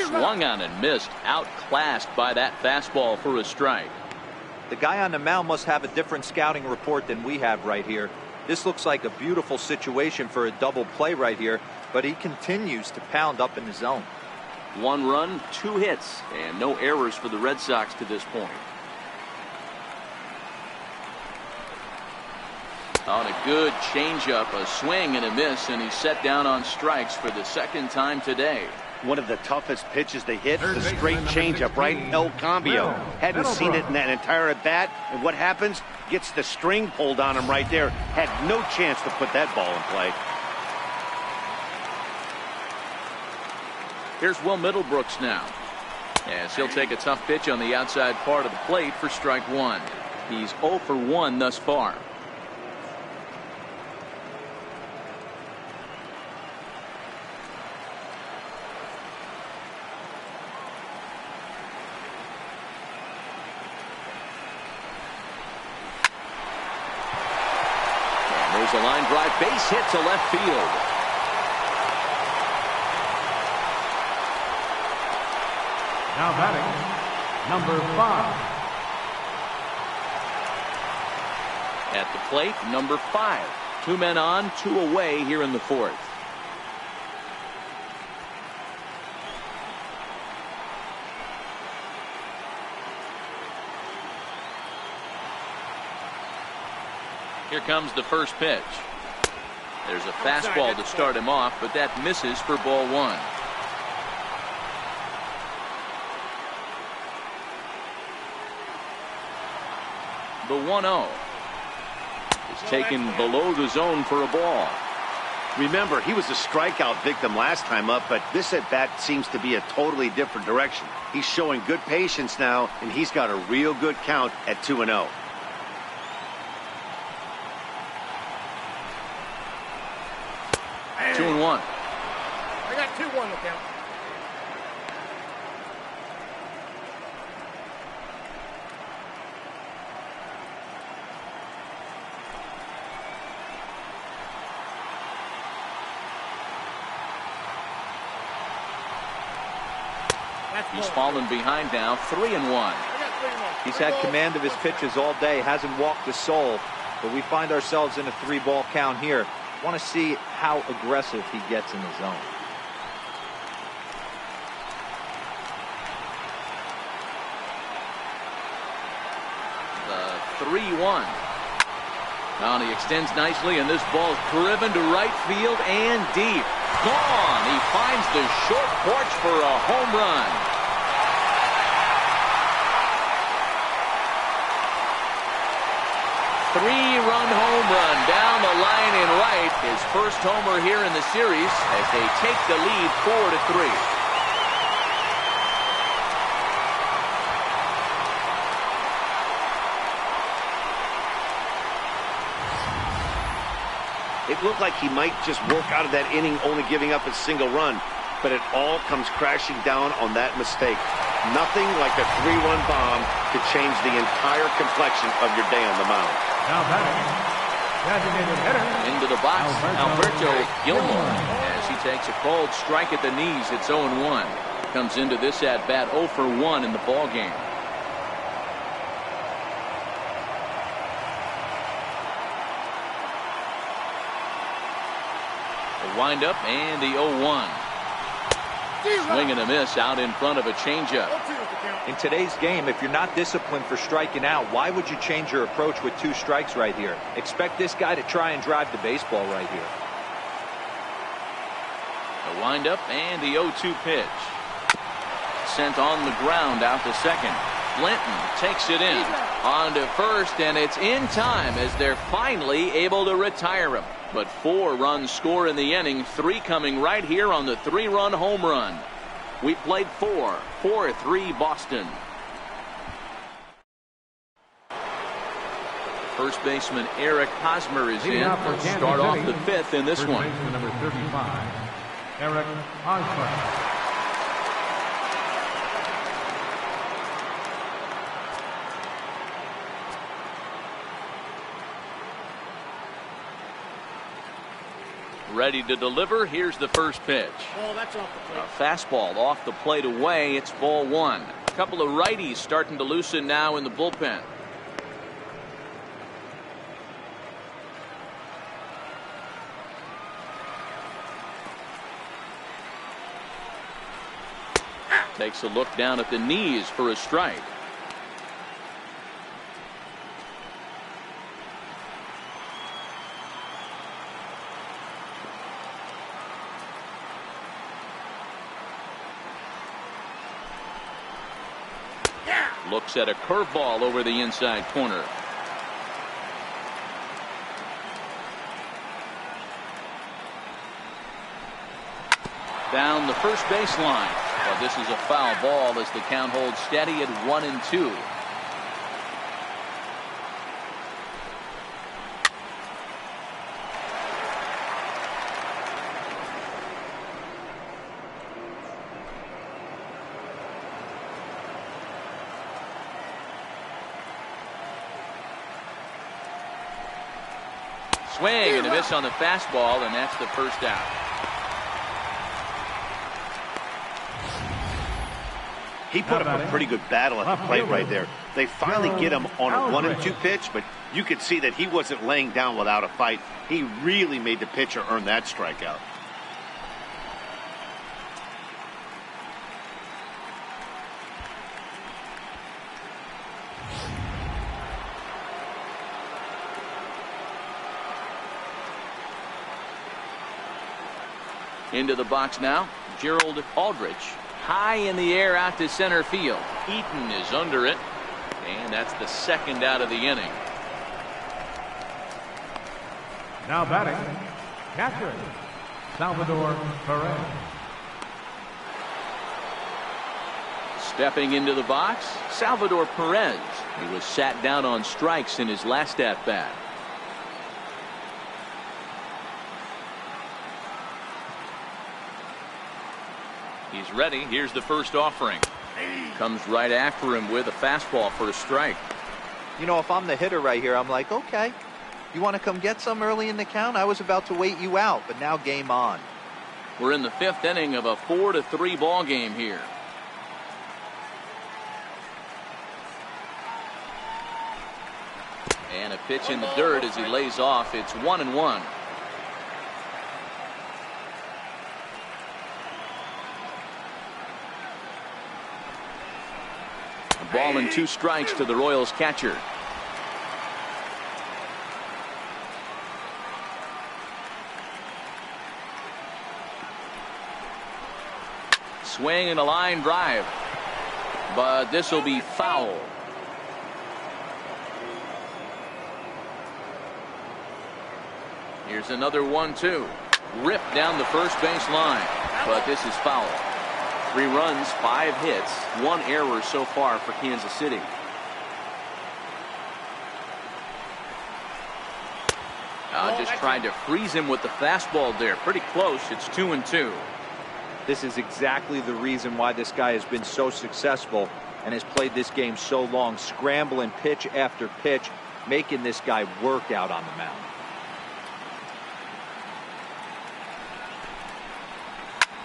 Swung on and missed. Outclassed by that fastball for a strike. The guy on the mound must have a different scouting report than we have right here. This looks like a beautiful situation for a double play right here, but he continues to pound up in the zone. 1 run, 2 hits, and no errors for the Red Sox to this point. On a good changeup, a swing and a miss, and he's set down on strikes for the 2nd time today. One of the toughest pitches they hit, the straight changeup, right? El Cambio. Hadn't seen it in that entire at-bat, and what happens? Gets the string pulled on him right there. Had no chance to put that ball in play. Here's Will Middlebrooks now, as he'll take a tough pitch on the outside part of the plate for strike 1. He's 0 for 1 thus far. There's a line drive, base hit to left field. Now batting, number 5. At the plate, number 5. 2 men on, 2 away here in the 4th. Here comes the first pitch. There's a fastball to start him off, but that misses for ball 1. The 1-0 is taken below the zone for a ball. Remember, he was a strikeout victim last time up, but this at-bat seems to be a totally different direction. He's showing good patience now, and he's got a real good count at 2-0. Hey. 2-1. I got 2-1 to count. He's fallen behind now, 3-1. He's had command of his pitches all day, hasn't walked a soul, but we find ourselves in a 3-ball count here. Want to see how aggressive he gets in the zone. The 3-1. Now he extends nicely, and this ball's driven to right field and deep. Gone. He finds the short porch for a home run. Three-run home run down the line in right. His first homer here in the series as they take the lead 4-3. It looked like he might just work out of that inning, only giving up a single run, but it all comes crashing down on that mistake. Nothing like a 3-1 bomb to change the entire complexion of your day on the mound. Now batting, designated hitter. Into the box, Alberto Gilmore, as he takes a cold strike at the knees. It's 0-1. Comes into this at bat 0 for 1 in the ball game. The windup and the 0-1. Swing and a miss out in front of a changeup. In today's game, if you're not disciplined for striking out, why would you change your approach with 2 strikes right here? Expect this guy to try and drive the baseball right here. The windup and the 0-2 pitch. Sent on the ground out to second. Linton takes it in. On to first, and it's in time as they're finally able to retire him. But 4 runs score in the inning, 3 coming right here on the 3-run home run. We played 4-3 Boston. First baseman Eric Hosmer is in. He'll start off the 5th in this one. Number 35, Eric Hosmer. Ready to deliver. Here's the first pitch. Oh, that's off the plate. A fastball off the plate away. It's ball 1. A couple of righties starting to loosen now in the bullpen. Takes a look down at the knees for a strike. Looks at a curveball over the inside corner. Down the first baseline. Well, this is a foul ball as the count holds steady at 1-2. Swing and a miss on the fastball, and that's the first out. He put up a pretty good battle at the plate right there. They finally get him on a 1-2 pitch, but you could see that he wasn't laying down without a fight. He really made the pitcher earn that strikeout. Into the box now, Gerald Aldrich. High in the air out to center field. Eaton is under it. And that's the second out of the inning. Now batting, catcher, Salvador Perez. Stepping into the box, Salvador Perez. He was sat down on strikes in his last at-bat. He's ready. Here's the first offering. Comes right after him with a fastball for a strike. You know, if I'm the hitter right here, I'm like, okay, you want to come get some early in the count? I was about to wait you out, but now game on. We're in the fifth inning of a 4-3 ball game here. And a pitch in the dirt as he lays off. It's 1-1. A ball and 2 strikes to the Royals catcher. Swing and a line drive, but this will be foul. Here's another 1-2. Ripped down the first base line, but this is foul. 3 runs, 5 hits, 1 error so far for Kansas City. Just trying to freeze him with the fastball there. Pretty close. It's 2-2. This is exactly the reason why this guy has been so successful and has played this game so long, scrambling pitch after pitch, making this guy work out on the mound.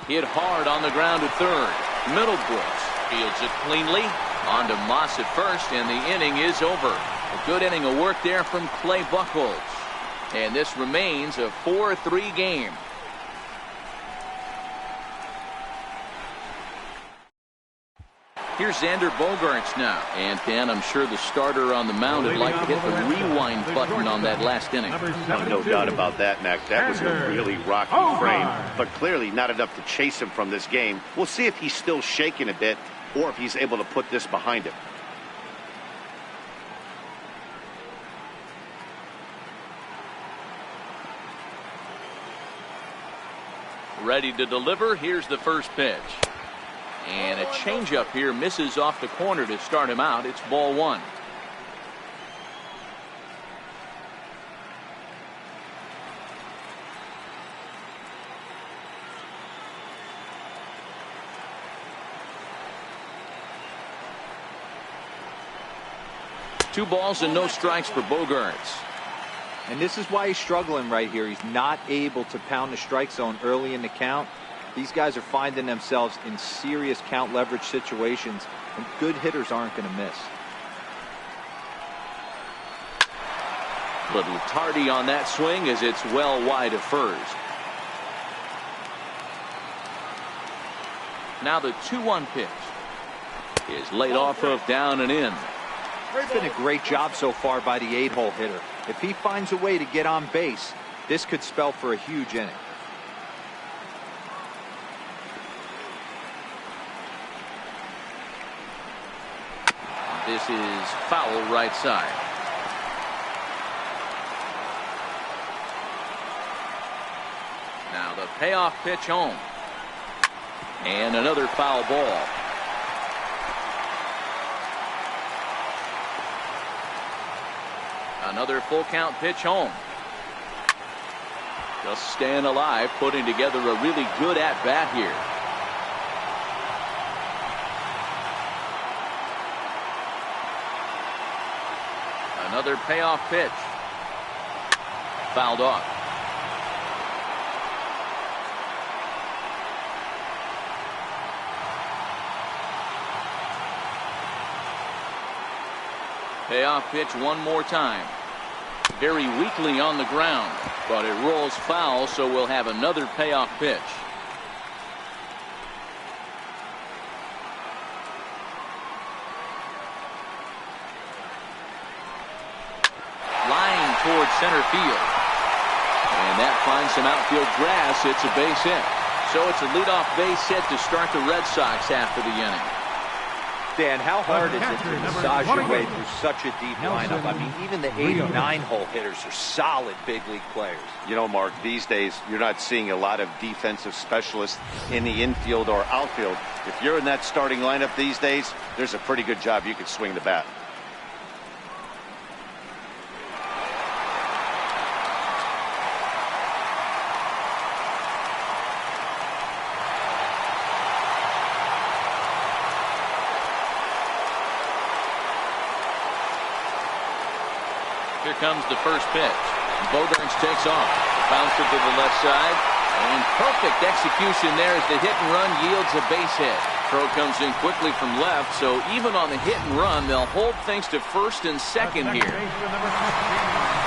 Hit hard on the ground at third. Middlebrooks fields it cleanly. On to Moss at first, and the inning is over. A good inning of work there from Clay Buchholz. And this remains a 4-3 game. Here's Xander Bogaerts now. And Dan, I'm sure the starter on the mound would like to hit the rewind button on that last inning. No doubt about that, Mac. That was a really rocky frame, but clearly not enough to chase him from this game. We'll see if he's still shaking a bit or if he's able to put this behind him. Ready to deliver. Here's the first pitch. And a changeup here misses off the corner to start him out. It's ball 1. Two balls and no strikes for Bogaerts. And this is why he's struggling right here. He's not able to pound the strike zone early in the count. These guys are finding themselves in serious count leverage situations, and good hitters aren't going to miss. Little tardy on that swing as it's well wide of first. Now the 2-1 pitch is laid off of down and in. It's been a great job so far by the 8-hole hitter. If he finds a way to get on base, this could spell for a huge inning. This is foul right side. Now the payoff pitch home. And another foul ball. Another full count pitch home. Just staying alive, putting together a really good at bat here. Another payoff pitch. Fouled off. Payoff pitch one more time. Very weakly on the ground, but it rolls foul, so we'll have another payoff pitch. Line towards center field. And that finds some outfield grass. It's a base hit. So it's a leadoff base hit to start the Red Sox after the inning. Dan, how hard is it to massage your way through such a deep lineup? I mean, even the 89-hole hitters are solid big league players. You know, Mark, these days you're not seeing a lot of defensive specialists in the infield or outfield. If you're in that starting lineup these days, there's a pretty good job you could swing the bat. Here comes the first pitch. Bogaerts takes off. Bouncer to the left side. And perfect execution there as the hit and run yields a base hit. Throw comes in quickly from left, so even on the hit and run, they'll hold things to first and second here.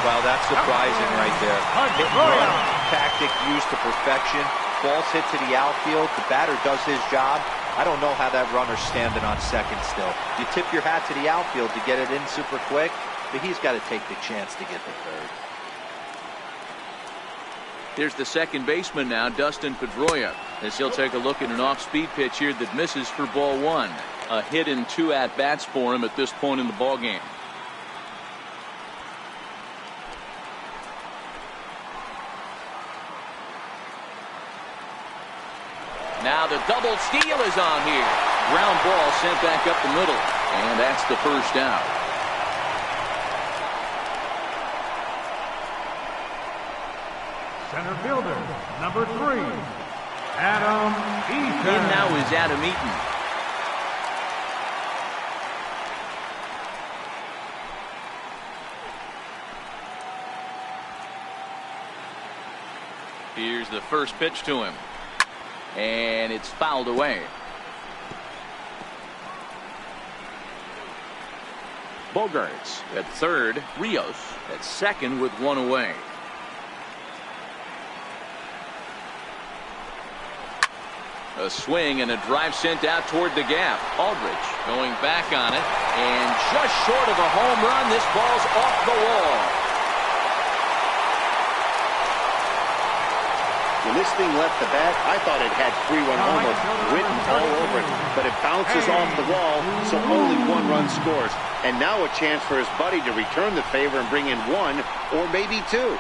Wow, that's surprising right there. Hit and run tactic used to perfection. Ball's hit to the outfield. The batter does his job. I don't know how that runner's standing on second still. You tip your hat to the outfield to get it in super quick, but he's got to take the chance to get to third. Here's the second baseman now, Dustin Pedroia, as he'll take a look at an off-speed pitch here that misses for ball one. A hit and 2 at-bats for him at this point in the ballgame. Now the double steal is on here. Ground ball sent back up the middle, and that's the first out. Center fielder, number 3, Adam Eaton. In now is Adam Eaton. Here's the first pitch to him. And it's fouled away. Bogaerts at third. Rios at second with 1 away. A swing and a drive sent out toward the gap. Aldrich going back on it, and just short of a home run. This ball's off the wall. When this thing left the bat, I thought it had 3-run homer written all over it, but it bounces off the wall, so only 1 run scores. And now a chance for his buddy to return the favor and bring in 1 or maybe 2.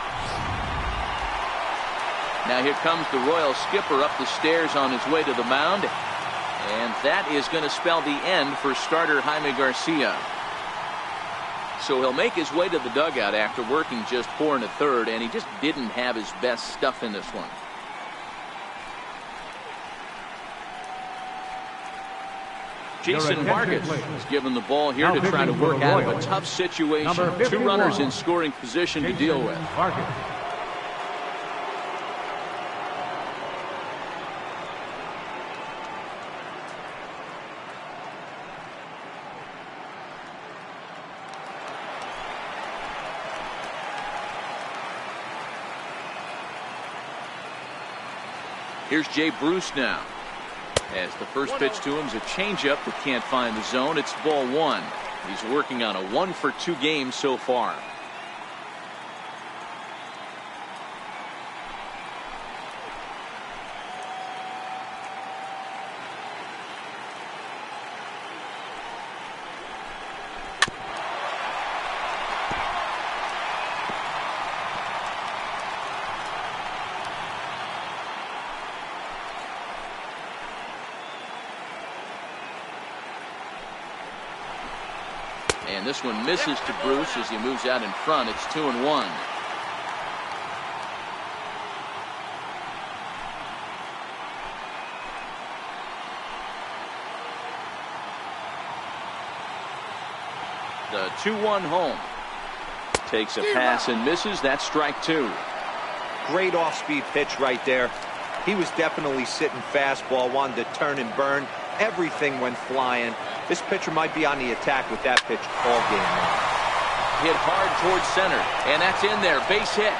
Now here comes the Royal skipper up the stairs on his way to the mound. And that is going to spell the end for starter Jaime Garcia. So he'll make his way to the dugout after working just 4 1/3, and he just didn't have his best stuff in this one. Jason Marcus is given the ball here to try to work out of a tough situation. 2 runners in scoring position to deal with. Here's Jay Bruce now. As the first pitch to him is a changeup that can't find the zone. It's ball 1. He's working on a 1-for-2 game so far. And this one misses to Bruce as he moves out in front. It's 2-1. The 2-1 home. Takes a pass and misses. That's strike 2. Great off-speed pitch right there. He was definitely sitting fastball, wanted to turn and burn. Everything went flying. This pitcher might be on the attack with that pitch all game long. Hit hard towards center, and that's in there. Base hit.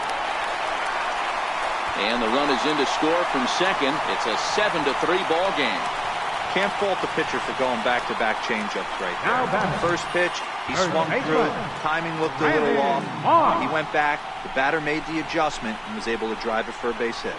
And the run is in to score from second. It's a 7-3 ball game. Can't fault the pitcher for going back-to-back changeups right there. First pitch, he swung through. Timing looked a little off. He went back. The batter made the adjustment and was able to drive it for a base hit.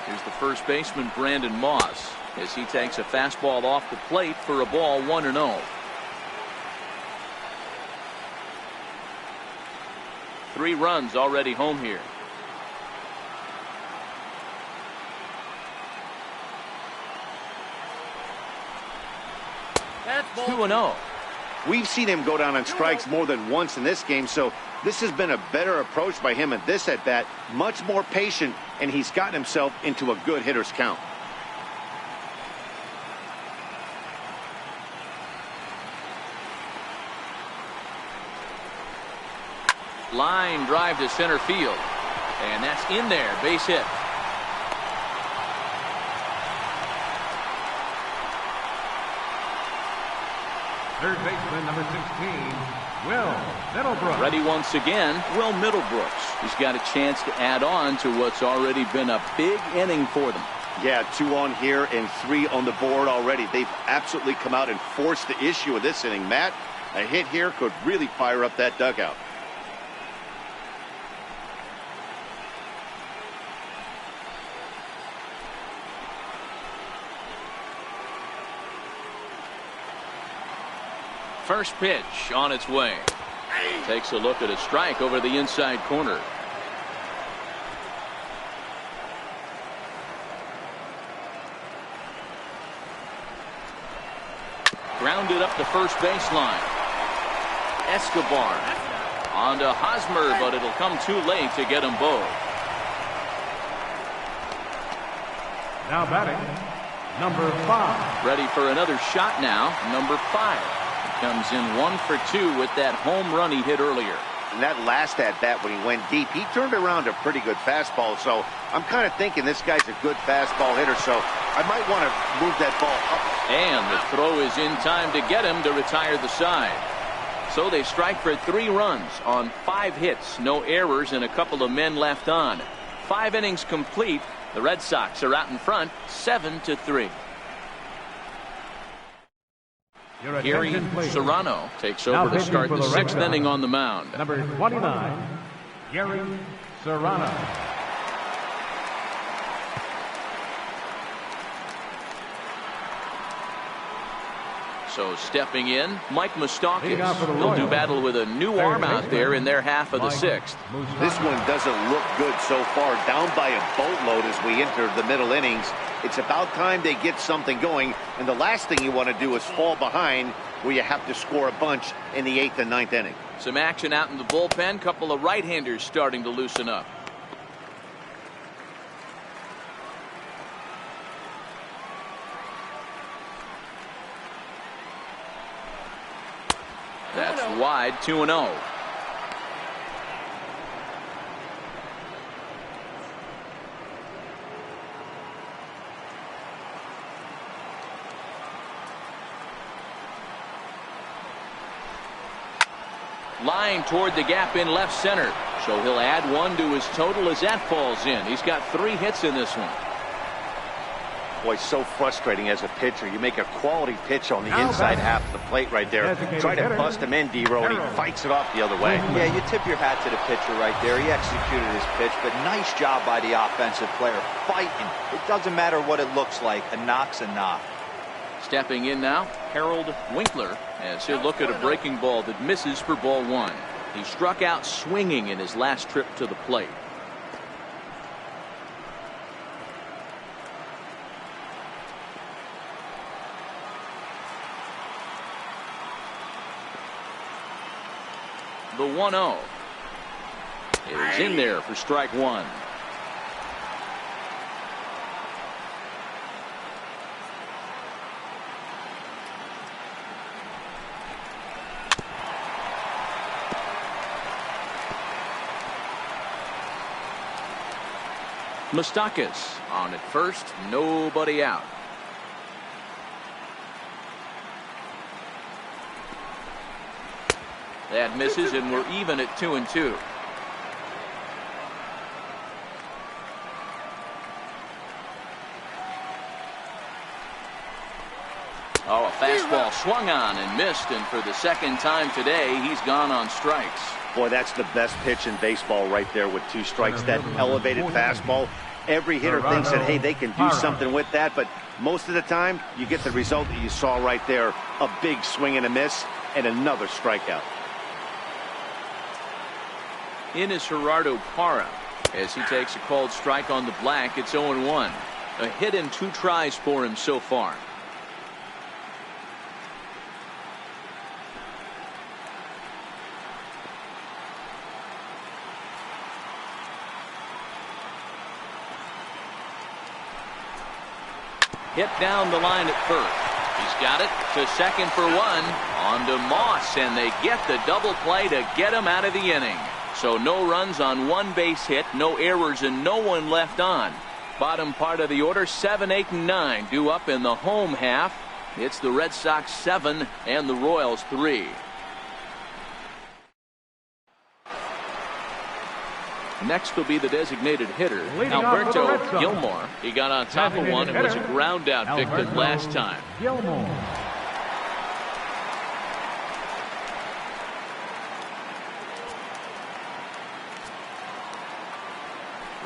Here's the first baseman, Brandon Moss, as he takes a fastball off the plate for a ball, 1-0. 3 runs already home here. That's ball 2-0. We've seen him go down on strikes more than once in this game, so this has been a better approach by him at this at-bat, much more patient, and he's gotten himself into a good hitter's count. Line drive to center field, and that's in there, base hit. Third baseman, number 16, Will Middlebrooks. Ready once again, Will Middlebrooks. He's got a chance to add on to what's already been a big inning for them. Yeah, 2 on here and 3 on the board already. They've absolutely come out and forced the issue of this inning. Matt, a hit here could really fire up that dugout. First pitch on its way. Takes a look at a strike over the inside corner. Grounded up the first baseline. Escobar on to Hosmer, but it'll come too late to get them both. Now batting, number 5. Ready for another shot now, number 5. Comes in 1 for 2 with that home run he hit earlier. And that last at-bat when he went deep, he turned around a pretty good fastball. So I'm kind of thinking this guy's a good fastball hitter, so I might want to move that ball up. And the throw is in time to get him to retire the side. So they strike for 3 runs on 5 hits, no errors, and a couple of men left on. 5 innings complete. The Red Sox are out in front, 7-3. Your Gary attention, please. Serrano takes Now over to pitching start for the the Red 6th Sox, inning on the mound. Number 29, Gary Serrano. So stepping in, Mike Leading off for the Moustakas. They'll do Royals. battle with a new Third arm out baseman, there in their half of the Mike 6th. Moustakas. This one doesn't look good so far. Down by a boatload as we enter the middle innings. It's about time they get something going. And the last thing you want to do is fall behind where you have to score a bunch in the 8th and 9th inning. Some action out in the bullpen. Couple of right-handers starting to loosen up. That's wide, 2-0. Line toward the gap in left center. So he'll add 1 to his total as that falls in. He's got 3 hits in this one. Boy, so frustrating as a pitcher. You make a quality pitch on the inside half of the plate right there. Try to bust him in, D-Row, and he fights it off the other way. Yeah, you tip your hat to the pitcher right there. He executed his pitch, but nice job by the offensive player. Fighting. It doesn't matter what it looks like. A knock's a knock. Stepping in now, Harold Winkler, as he'll look at a breaking ball that misses for ball 1. He struck out swinging in his last trip to the plate. The 1-0 is in there for strike 1. Moustakas on at first, nobody out. That misses, and we're even at 2-2. Oh, a fastball swung on and missed, and for the second time today, he's gone on strikes. Boy, that's the best pitch in baseball right there with 2 strikes. That elevated fastball. Every hitter thinks that, hey, they can do something with that, but most of the time, you get the result that you saw right there. A big swing and a miss, and another strikeout. In is Gerardo Parra as he takes a called strike on the black. It's 0-1. A hit in 2 tries for him so far. Hit down the line at first. He's got it to second for 1. On to Moss, and they get the double play to get him out of the inning. So no runs on 1 base hit, no errors, and no one left on. Bottom part of the order, 7, 8, and 9 due up in the home half. It's the Red Sox 7 and the Royals 3. Next will be the designated hitter, Alberto Gilmore. He got on top of one and was a ground out victim last time. Gilmore.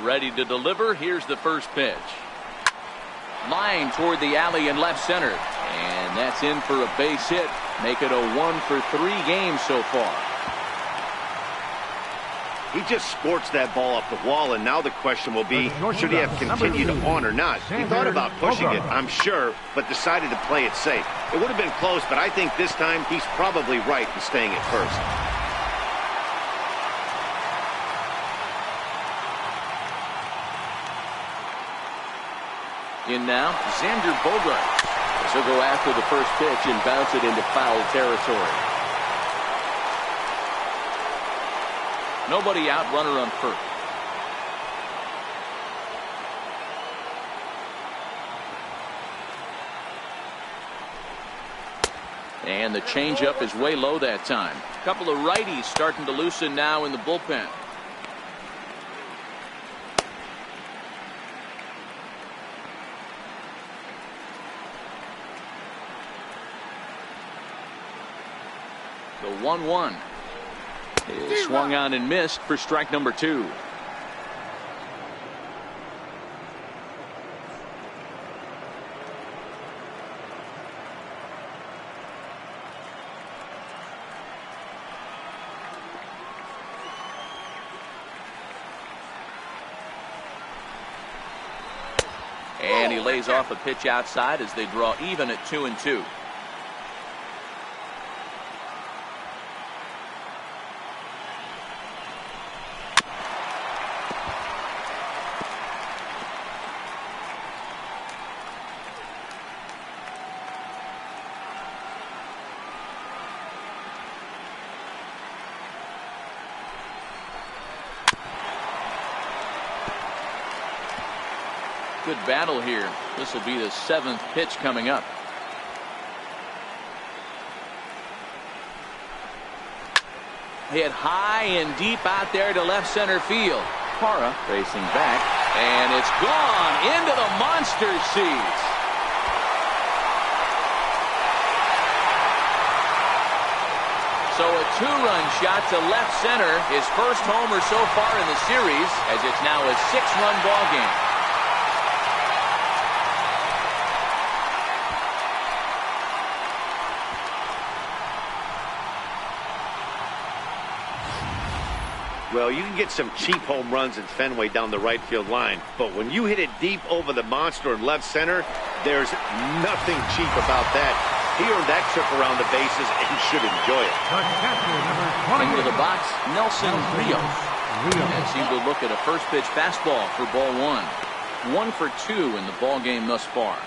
Ready to deliver. Here's the first pitch. Line toward the alley in left center. And that's in for a base hit. Make it a 1 for 3 games so far. He just scorched that ball off the wall, and now the question will be, should he have continued on or not? He thought about pushing it, I'm sure, but decided to play it safe. It would have been close, but I think this time he's probably right in staying at first. In now, Xander Bogaerts. He'll go after the first pitch and bounce it into foul territory. Nobody out, runner on first. And the changeup is way low that time. A couple of righties starting to loosen now in the bullpen. The 1-1 is swung on and missed for strike number 2. And he lays off a pitch outside as they draw even at 2-2. Good battle here. This will be the 7th pitch coming up. Hit high and deep out there to left center field. Parra racing back, and it's gone into the monster seats. So a 2-run shot to left center, his first homer so far in the series, as it's now a 6-run ball game. Well, you can get some cheap home runs in Fenway down the right field line, but when you hit it deep over the monster in left center, there's nothing cheap about that. He earned that trip around the bases and should enjoy it. Into the box, Nelson Rios. And seemed to look at a first pitch fastball for ball 1. 1 for 2 in the ball game thus far.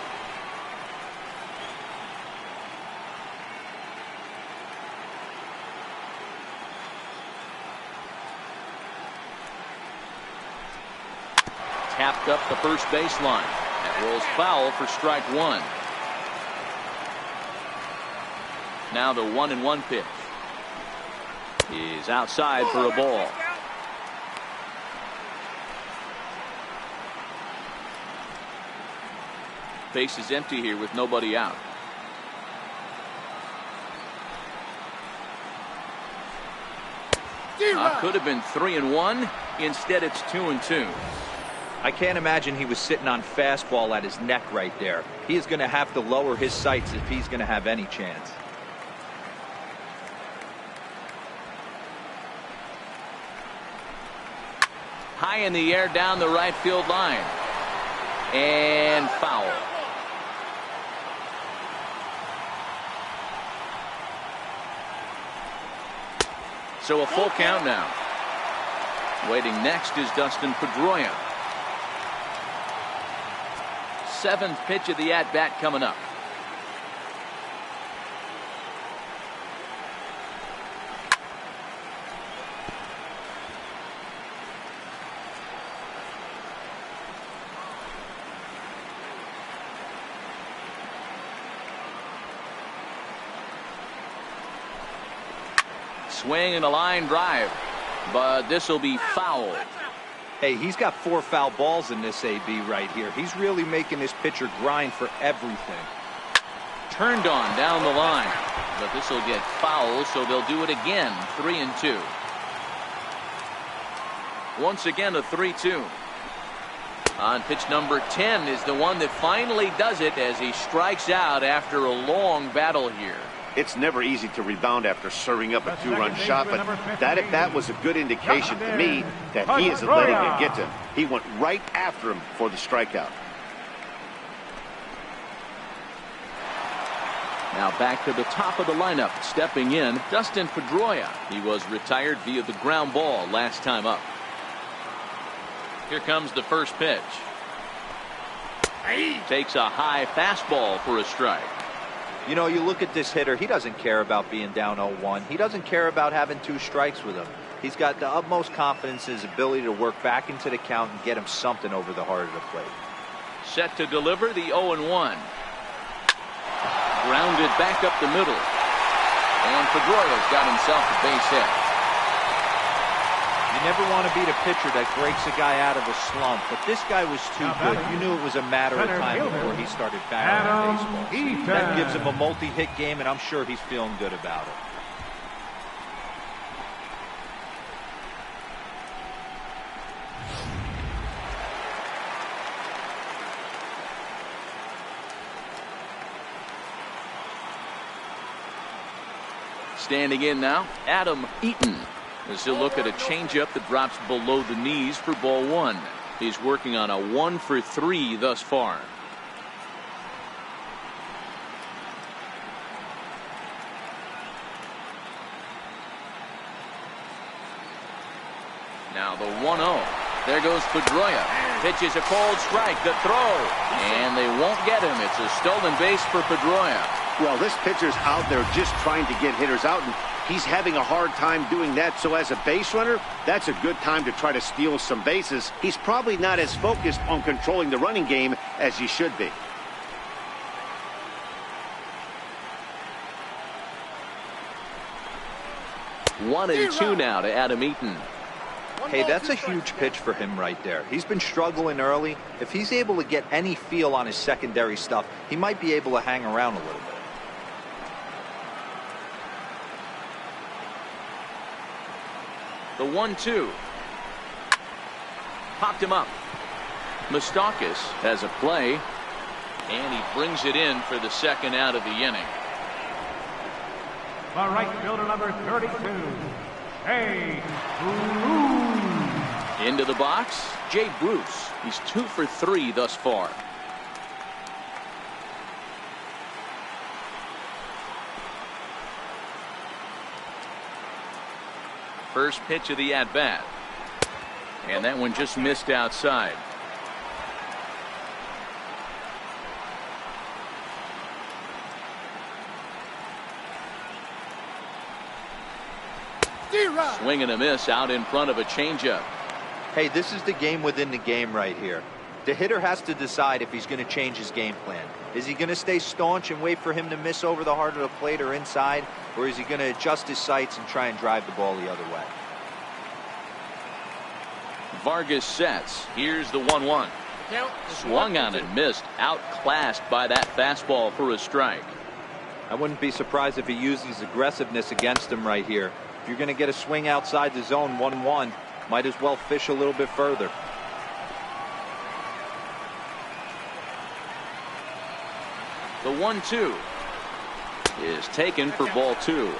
Tapped up the first baseline. That rolls foul for strike 1. Now the 1-1 pitch is outside for a ball. Base is empty here with nobody out. Could have been 3-1. Instead, it's 2-2. I can't imagine he was sitting on fastball at his neck right there. He is going to have to lower his sights if he's going to have any chance. High in the air down the right field line. And foul. So a full count now. Waiting next is Dustin Pedroia. Seventh pitch of the at-bat coming up. Swing and a line drive, but this will be foul. Hey, he's got 4 foul balls in this AB right here. He's really making this pitcher grind for everything. Turned on down the line, but this will get foul, so they'll do it again. 3-2. Once again a 3-2. On pitch number 10 is the one that finally does it as he strikes out after a long battle here. It's never easy to rebound after serving up a 2-run shot, but that at bat was a good indication to me that he isn't letting it get to him. He went right after him for the strikeout. Now back to the top of the lineup, stepping in, Dustin Pedroia. He was retired via the ground ball last time up. Here comes the first pitch. Takes a high fastball for a strike. You know, you look at this hitter, he doesn't care about being down 0-1. He doesn't care about having 2 strikes with him. He's got the utmost confidence in his ability to work back into the count and get him something over the heart of the plate. Set to deliver the 0-1. Grounded back up the middle. And Pedroia's got himself a base hit. You never want to beat a pitcher that breaks a guy out of a slump, but this guy was too good. You knew it was a matter of time before he started barreling baseball. That gives him a multi-hit game, and I'm sure he's feeling good about it. Standing in now, Adam Eaton. As he'll look at a changeup that drops below the knees for ball 1. He's working on a 1 for 3 thus far. Now the 1-0. There goes Pedroia. Pitches a cold strike. The throw. And they won't get him. It's a stolen base for Pedroia. Well, this pitcher's out there just trying to get hitters out, and he's having a hard time doing that. So as a base runner, that's a good time to try to steal some bases. He's probably not as focused on controlling the running game as he should be. One and two now to Adam Eaton. Hey, that's a huge pitch for him right there. He's been struggling early. If he's able to get any feel on his secondary stuff, he might be able to hang around a little bit. The 1-2. Popped him up. Moustakas has a play, and he brings it in for the second out of the inning. The right fielder, number 32, Jay Bruce. Into the box, Jay Bruce. He's 2 for 3 thus far. First pitch of the at-bat. And that one just missed outside. Swing and a miss out in front of a changeup. Hey, this is the game within the game right here. The hitter has to decide if he's going to change his game plan. Is he going to stay staunch and wait for him to miss over the heart of the plate or inside? Or is he going to adjust his sights and try and drive the ball the other way? Vargas sets. Here's the 1-1. Swung on and missed. Outclassed by that fastball for a strike. I wouldn't be surprised if he uses aggressiveness against him right here. If you're going to get a swing outside the zone 1-1, might as well fish a little bit further. The 1-2 is taken for ball 2.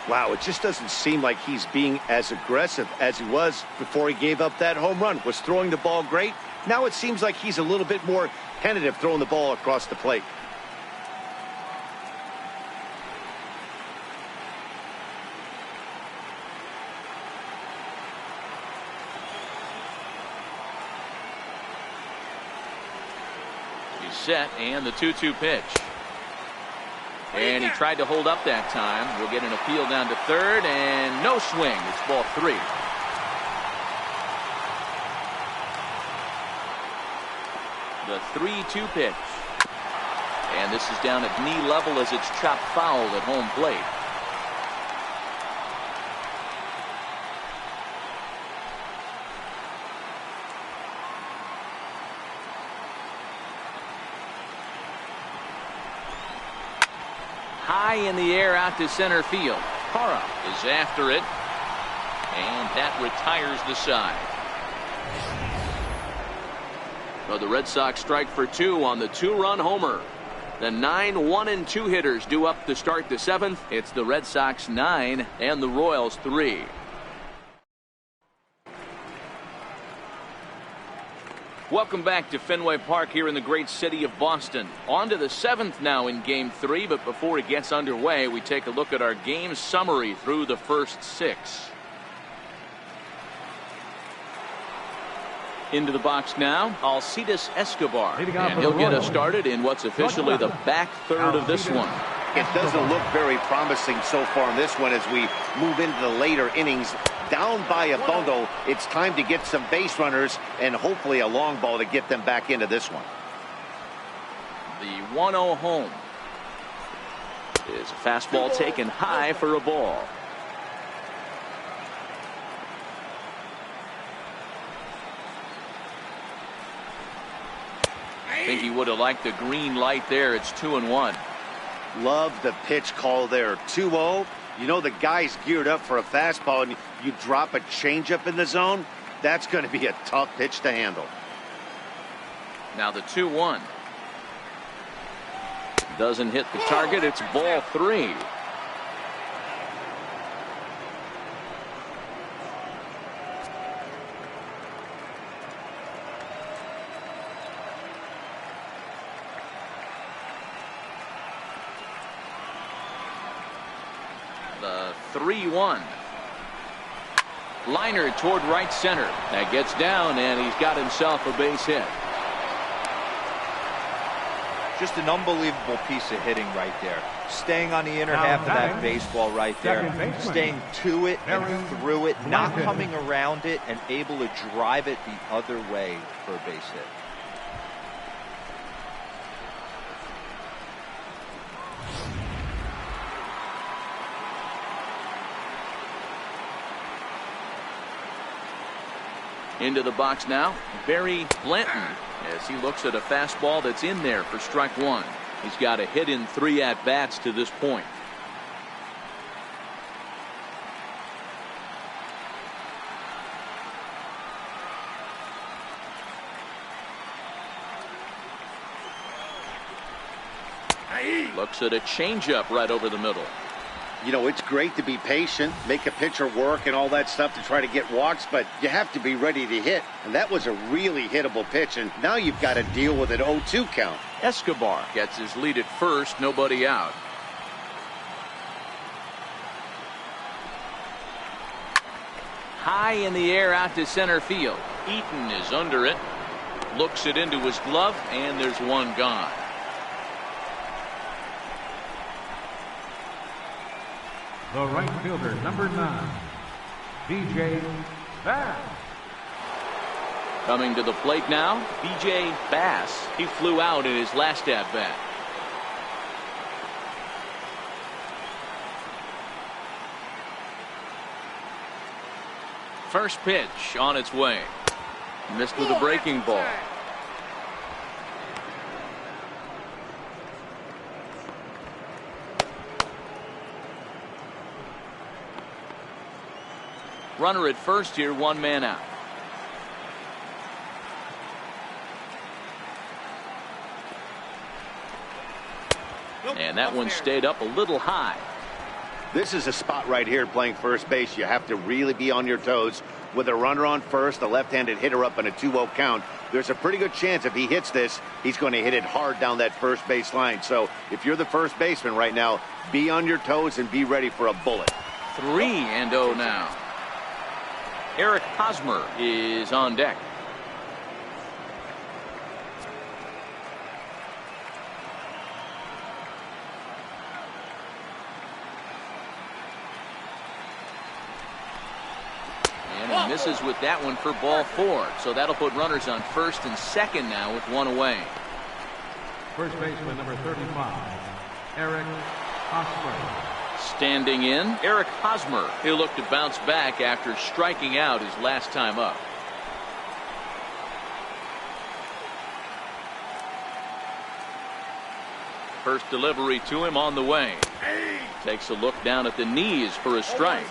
Wow, it just doesn't seem like he's being as aggressive as he was before he gave up that home run. Was throwing the ball great. Now it seems like he's a little bit more tentative throwing the ball across the plate. He's set, and the 2-2 pitch. And he tried to hold up that time. We'll get an appeal down to third, and no swing. It's ball 3. The 3-2 pitch. And this is down at knee level as it's chopped foul at home plate. High in the air out to center field. Parra is after it, and that retires the side. So the Red Sox strike for 2 on the 2-run homer. The 9 1-2 hitters due up to start the 7th. It's the Red Sox 9 and the Royals 3. Welcome back to Fenway Park here in the great city of Boston. On to the 7th now in Game 3, but before it gets underway, we take a look at our game summary through the first 6. Into the box now, Alcides Escobar, and he'll get us started in what's officially the back third of this one. It doesn't look very promising so far in this one as we move into the later innings. Down by a bundle, it's time to get some base runners and hopefully a long ball to get them back into this one. The 1-0 home is a fastball taken high for a ball. I think he would have liked the green light there. It's 2-1. Love the pitch call there. 2-0. You know the guy's geared up for a fastball, and you drop a changeup in the zone. That's going to be a tough pitch to handle. Now the 2-1. Doesn't hit the target. It's ball 3. The 3-1. Liner toward right center. That gets down, and he's got himself a base hit. Just an unbelievable piece of hitting right there. Staying on the inner half of that baseball right there. Staying to it and through it, not coming around it, and able to drive it the other way for a base hit. Into the box now, Barry Blanton, as he looks at a fastball that's in there for strike 1. He's got a hit in 3 at-bats to this point. Looks at a changeup right over the middle. You know, it's great to be patient, make a pitcher work and all that stuff to try to get walks, but you have to be ready to hit. And that was a really hittable pitch, and now you've got to deal with an 0-2 count. Escobar gets his lead at first, nobody out. High in the air out to center field. Eaton is under it, looks it into his glove, and there's one gone. The right fielder, number 9, B.J. Bass. Coming to the plate now, B.J. Bass. He flew out in his last at-bat. First pitch on its way. Missed with a breaking ball. Runner at first here, one man out. And that one stayed up a little high. This is a spot right here playing first base. You have to really be on your toes. With a runner on first, a left-handed hitter up in a 2-0 count, there's a pretty good chance if he hits this, he's going to hit it hard down that first base line. So if you're the first baseman right now, be on your toes and be ready for a bullet. 3-0 now. Eric Hosmer is on deck. And he misses with that one for ball 4. So that'll put runners on first and second now with one away. First baseman number 35, Eric Hosmer. Standing in, Eric Hosmer. He'll look to bounce back after striking out his last time up. First delivery to him on the way. Takes a look down at the knees for a strike.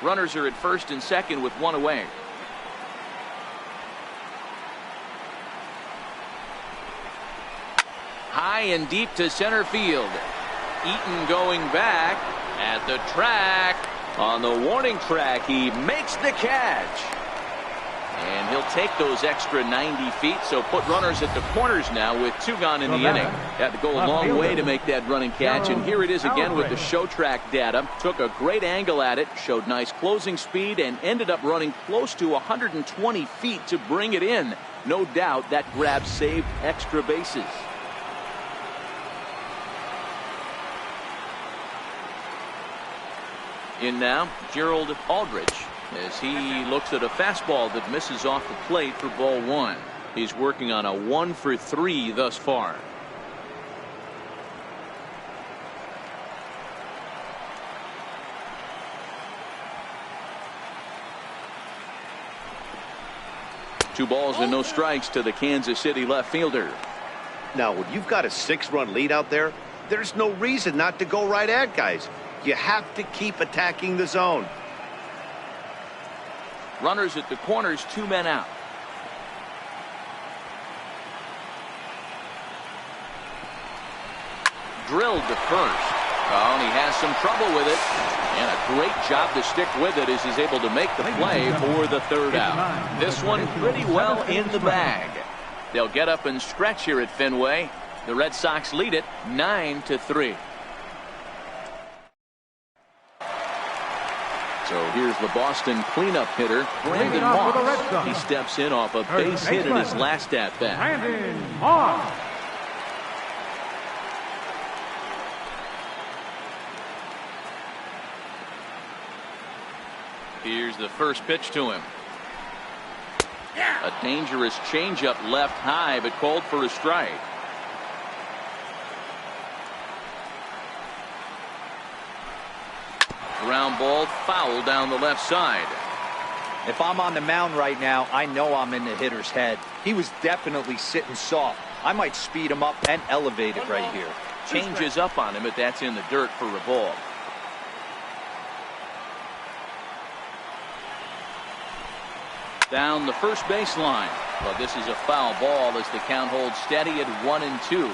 Runners are at first and second with one away. High and deep to center field. Eaton going back at the track. On the warning track, he makes the catch. And he'll take those extra 90 feet, so put runners at the corners now with 2 gone in the inning. Had to go a long way to make that running catch, and here it is again with the show track data. Took a great angle at it, showed nice closing speed, and ended up running close to 120 feet to bring it in. No doubt that grab saved extra bases. In now, Gerald Aldrich, as he looks at a fastball that misses off the plate for ball 1. He's working on a 1 for 3 thus far. Two balls and no strikes to the Kansas City left fielder. Now, when you've got a 6-run lead out there, there's no reason not to go right at guys. You have to keep attacking the zone. Runners at the corners, 2 men out. Drilled to first. Oh, and he has some trouble with it. And a great job to stick with it as he's able to make the play for the 3rd out. This one pretty well in the bag. They'll get up and stretch here at Fenway. The Red Sox lead it 9-3. So here's the Boston cleanup hitter, Brandon Moss. He steps in off a base hit in his last at-bat. Brandon Moss. Here's the first pitch to him. A dangerous changeup left high, but called for a strike. Ground ball foul down the left side. If I'm on the mound right now, I know I'm in the hitter's head. He was definitely sitting soft. I might speed him up and elevate it right here. Changes up on him, but that's in the dirt for a ball. Down the first baseline. Well, this is a foul ball as the count holds steady at 1-2.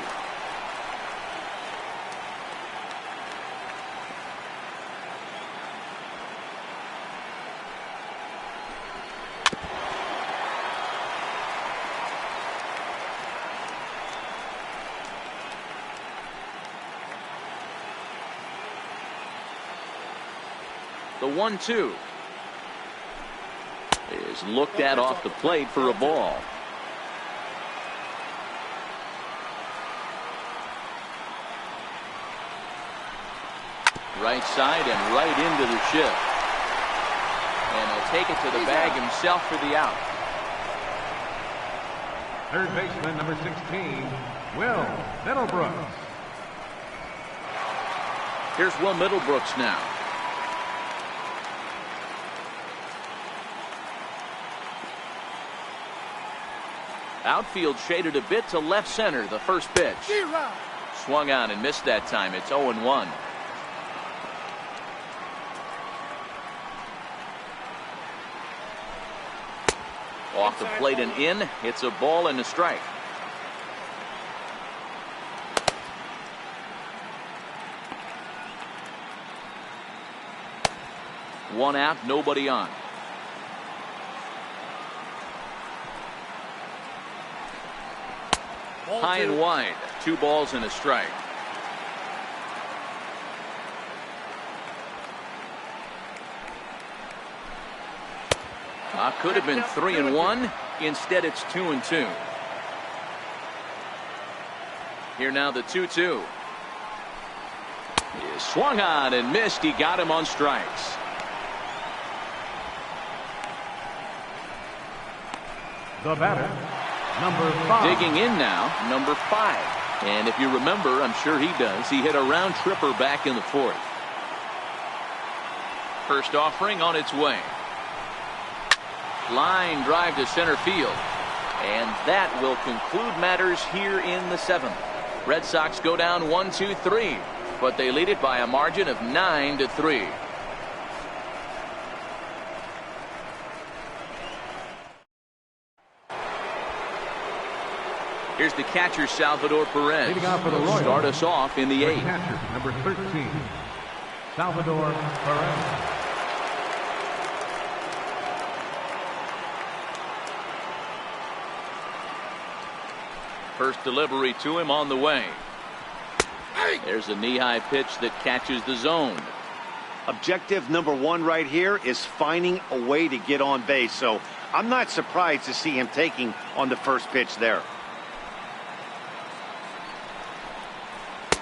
The 1-2 is looked at off the plate for a ball. Right side and right into the shift. And he'll take it to the bag himself for the out. Third baseman number 16, Will Middlebrooks. Here's Will Middlebrooks now. Outfield shaded a bit to left center. The first pitch. swung on and missed that time. It's 0-1. Off the plate and in. It's a ball and a strike. One out, nobody on. High and wide. 2 balls and a strike. Could have been 3-1. Instead, it's 2-2. Here now the 2-2. He swung on and missed. He got him on strikes. The batter, number 5. Digging in now, number 5. And if you remember, I'm sure he does, he hit a round tripper back in the 4th. First offering on its way. Line drive to center field. And that will conclude matters here in the 7th. Red Sox go down 1-2-3, but they lead it by a margin of 9-3. Here's the catcher, Salvador Perez. Leading off for the Royals. Start us off in the 8th. Catcher, number 13, Salvador Perez. First delivery to him on the way. There's a knee-high pitch that catches the zone. Objective number 1 right here is finding a way to get on base. So I'm not surprised to see him taking on the first pitch there.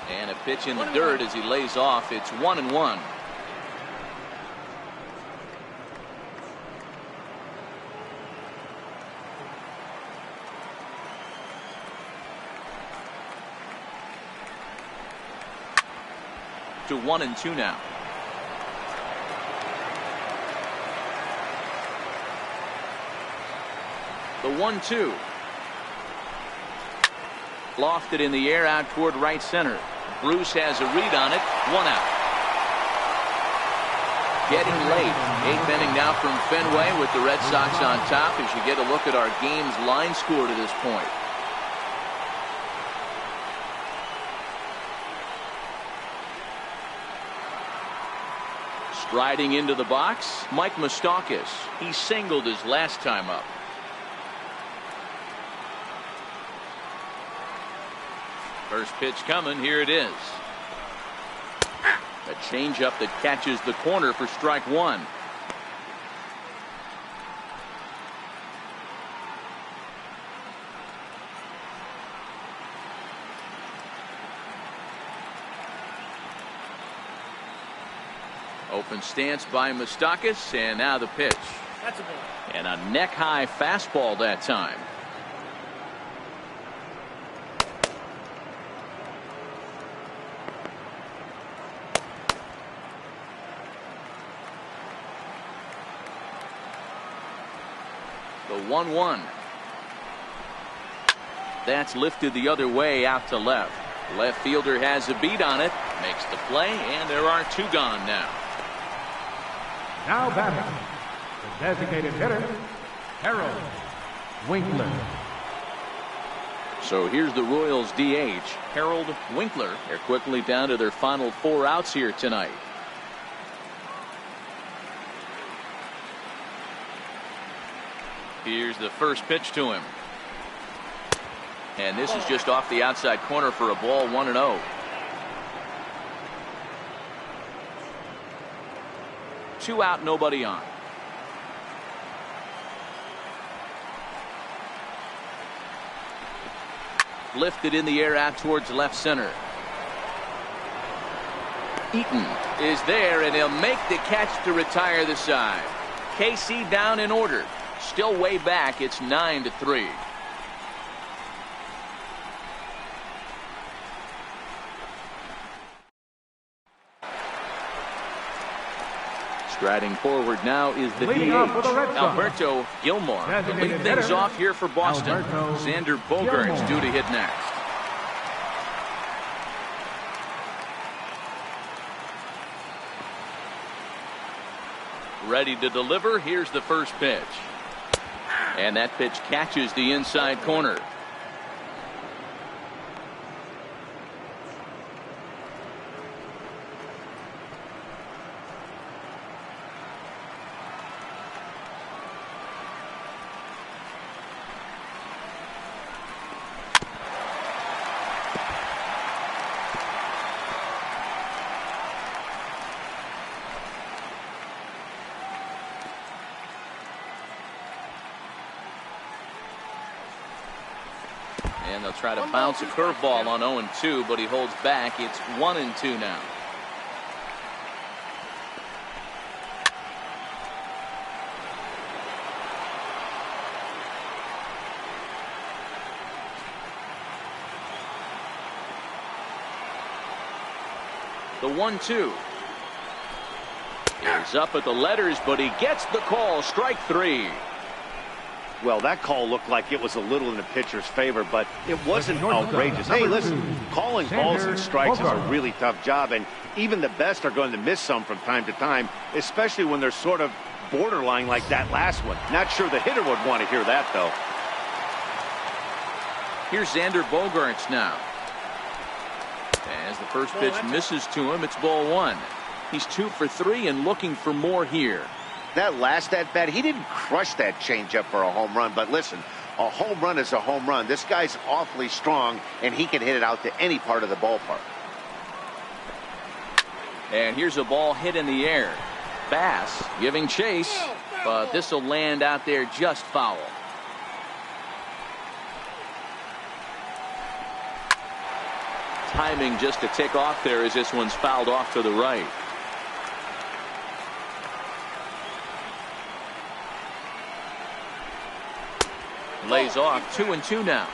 And a pitch in the dirt as he lays off. It's 1-1. To 1-2 now. The 1-2. Lofted in the air out toward right center. Bruce has a read on it. 1 out. Getting late. 8th inning now from Fenway with the Red Sox on top as you get a look at our game's line score to this point. Striding into the box, Mike Moustakas. He singled his last time up. First pitch coming. Here it is. A changeup that catches the corner for strike 1. Open stance by Moustakas, and now the pitch. That's a ball. And a neck-high fastball that time. The 1-1. That's lifted the other way out to left. Left fielder has a beat on it, makes the play, and there are 2 gone now. Now batting, the designated hitter, Harold Winkler. So here's the Royals DH, Harold Winkler. They're quickly down to their final 4 outs here tonight. Here's the first pitch to him. And this is just off the outside corner for a ball. 1-0. Two out, nobody on. Lifted in the air out towards left center. Eaton is there, and he'll make the catch to retire the side. KC down in order. Still way back. It's 9-3. Striding forward now is the DH, Alberto Gilmore. To lead things off here for Boston. Xander Bogaerts due to hit next. Ready to deliver. Here's the first pitch. And that pitch catches the inside corner. And they'll try to bounce a curveball on 0-2, but he holds back. It's 1-2 now. The 1-2 is up at the letters, but he gets the call. Strike three. Well, that call looked like it was a little in the pitcher's favor, but it wasn't outrageous. Hey, listen, calling balls and strikes is a really tough job, and even the best are going to miss some from time to time, especially when they're sort of borderline like that last one. Not sure the hitter would want to hear that, though. Here's Xander Bogaerts now. As the first pitch misses to him, it's ball one. He's 2 for 3 and looking for more here. That last at-bat, he didn't crush that changeup for a home run. But listen, a home run is a home run. This guy's awfully strong, and he can hit it out to any part of the ballpark. And here's a ball hit in the air. Bass giving chase, but this will land out there just foul. Timing just to tick off there as this one's fouled off to the right. Lays off. 2-2 now.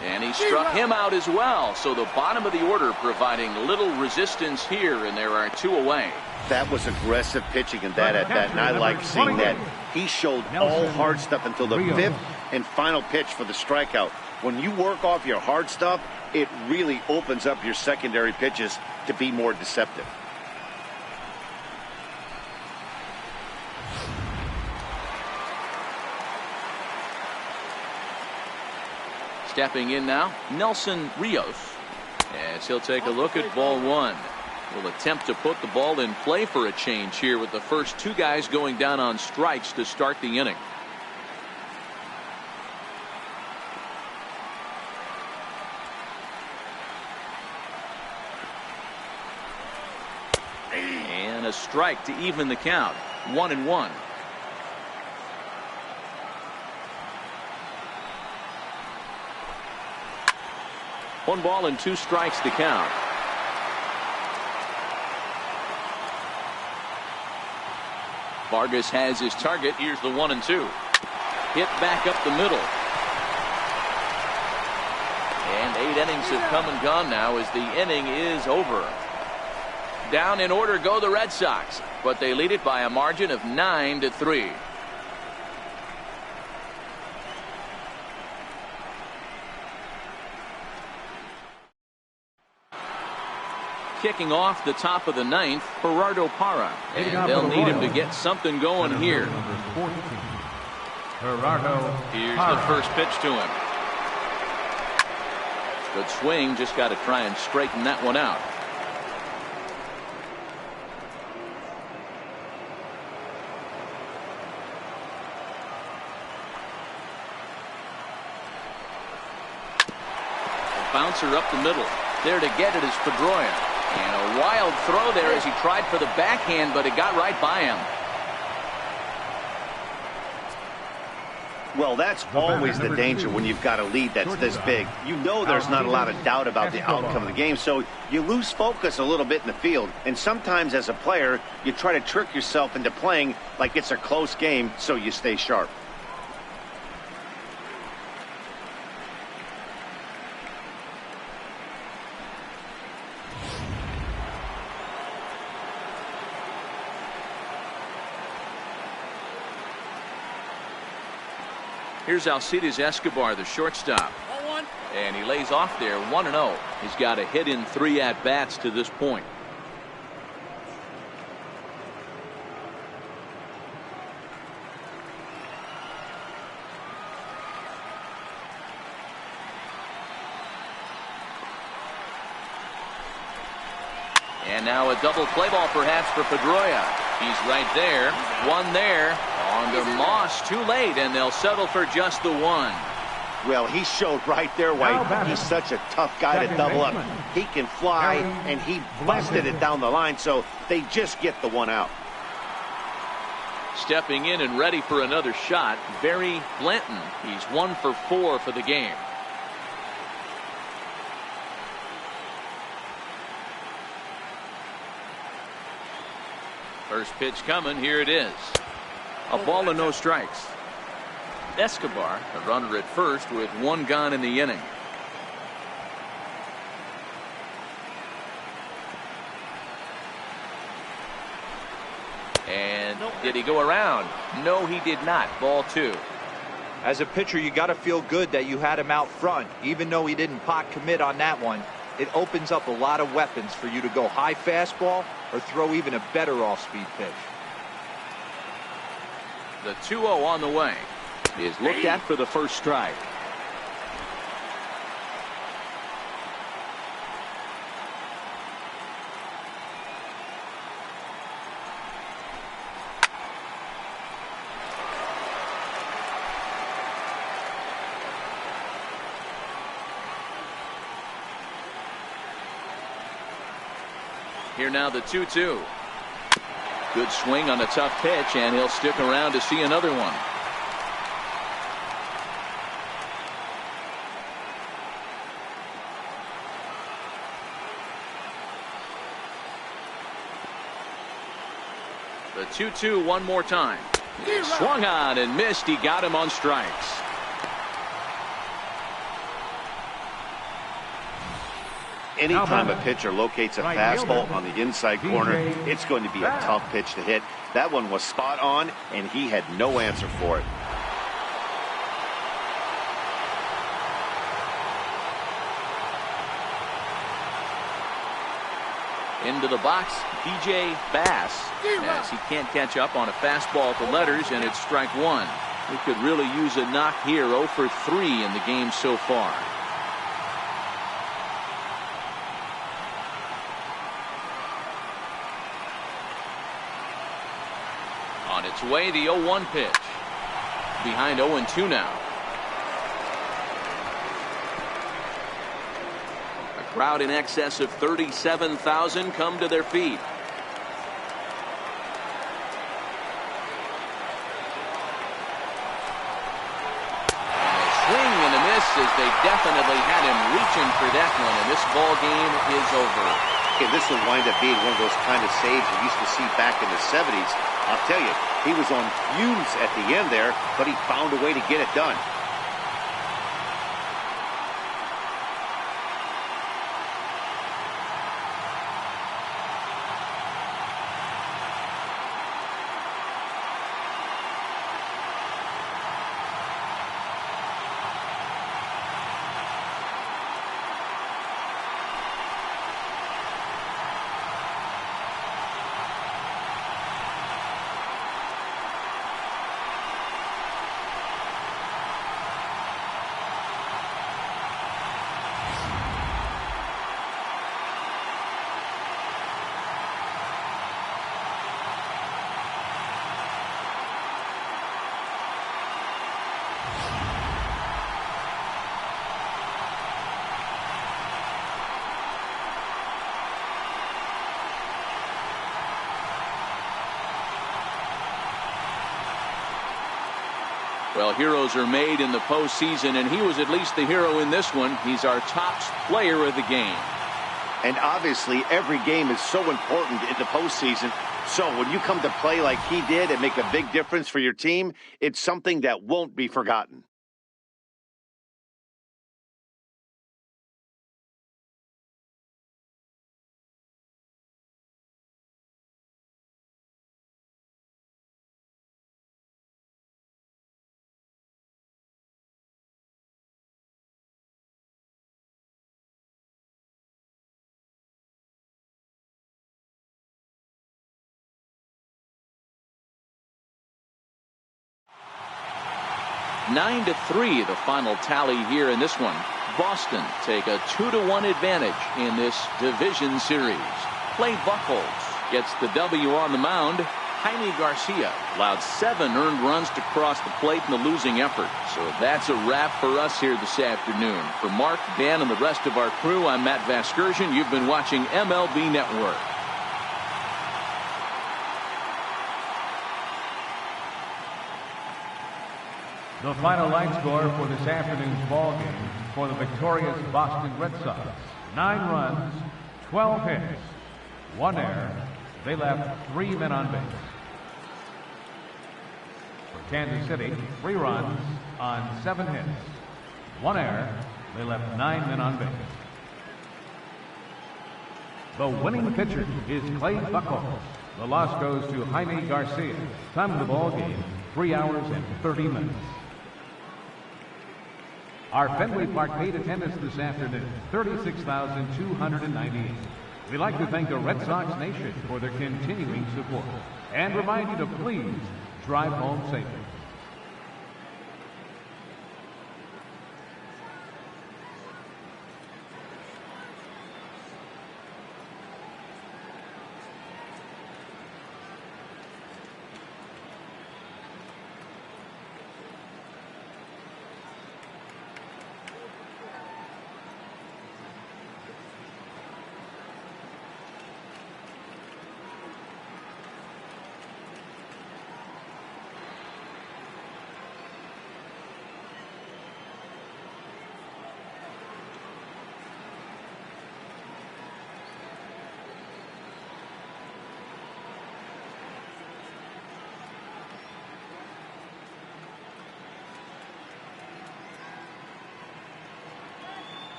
And he struck him out as well. So the bottom of the order providing little resistance here, and there are 2 away. That was aggressive pitching in that at-bat, and I like seeing that. He showed all hard stuff until the 5th and final pitch for the strikeout. When you work off your hard stuff, it really opens up your secondary pitches to be more deceptive. Stepping in now, Nelson Rios, as he'll take a look at ball one. Will attempt to put the ball in play for a change here with the first 2 guys going down on strikes to start the inning. And a strike to even the count. 1-1. One ball and 2 strikes to count. Vargas has his target. Here's the 1-2. Hit back up the middle. And 8 innings have come and gone now as the inning is over. Down in order go the Red Sox, but they lead it by a margin of 9-3. Kicking off the top of the 9th, Gerardo Parra. And they'll need him to get something going here. Here's the first pitch to him. Good swing, just got to try and straighten that one out. A bouncer up the middle. There to get it is Pedroia. And a wild throw there as he tried for the backhand, but it got right by him. Well, that's always the danger when you've got a lead that's this big. You know there's not a lot of doubt about the outcome of the game, so you lose focus a little bit in the field. And sometimes as a player, you try to trick yourself into playing like it's a close game so you stay sharp. Here's Alcides Escobar, the shortstop. 1-1. And he lays off there 1-0. He's got a hit in 3 at-bats to this point. And now a double play ball perhaps for Pedroia. He's right there. One there. On to Moss. Too late, and they'll settle for just the one. Well, he showed right there why he's such a tough guy to double up. He can fly, and he busted it down the line, so they just get the one out. Stepping in and ready for another shot, Barry Blanton. He's 1 for 4 for the game. First pitch coming. Here it is. A ball and no strikes. Escobar, a runner at first with 1 gone in the inning. And did he go around? No, he did not. Ball 2. As a pitcher, you got to feel good that you had him out front. Even though he didn't pot commit on that one, it opens up a lot of weapons for you to go high fastball or throw even a better off-speed pitch. The 2-0 on the way is looked at for the first strike. Here now the 2-2. Good swing on a tough pitch, and he'll stick around to see another one. The 2-2 one more time. Swung on and missed. He got him on strikes. Anytime a pitcher locates a fastball on the inside corner, it's going to be a tough pitch to hit. That one was spot on, and he had no answer for it. Into the box, DJ Bass, as he can't catch up on a fastball to letters, and it's strike 1. He could really use a knock here. 0 for 3 in the game so far. On its way, the 0-1 pitch. Behind 0-2 now. A crowd in excess of 37,000 come to their feet. And a swing and a miss, as they definitely had him reaching for that one, and this ball game is over. Okay, this will wind up being one of those kind of saves we used to see back in the 70s. I'll tell you, he was on fumes at the end there, but he found a way to get it done. Well, heroes are made in the postseason, and he was at least the hero in this one. He's our top player of the game. And obviously, every game is so important in the postseason. So when you come to play like he did and make a big difference for your team, it's something that won't be forgotten. 9-3 the final tally here in this one. Boston take a 2-1 advantage in this division series. Clay Buchholz gets the W on the mound. Jaime Garcia allowed 7 earned runs to cross the plate in the losing effort. So that's a wrap for us here this afternoon. For Mark, Dan, and the rest of our crew, I'm Matt Vasgersian. You've been watching MLB Network. The final line score for this afternoon's ball game for the victorious Boston Red Sox: 9 runs, 12 hits, 1 error. They left 3 men on base. For Kansas City, 3 runs on 7 hits, 1 error. They left 9 men on base. The winning pitcher is Clay Buchholz. The loss goes to Jaime Garcia. Time of the ball game, 3 hours and 30 minutes. Our Fenway Park paid attendance this afternoon, 36,298. We'd like to thank the Red Sox Nation for their continuing support and remind you to please drive home safely.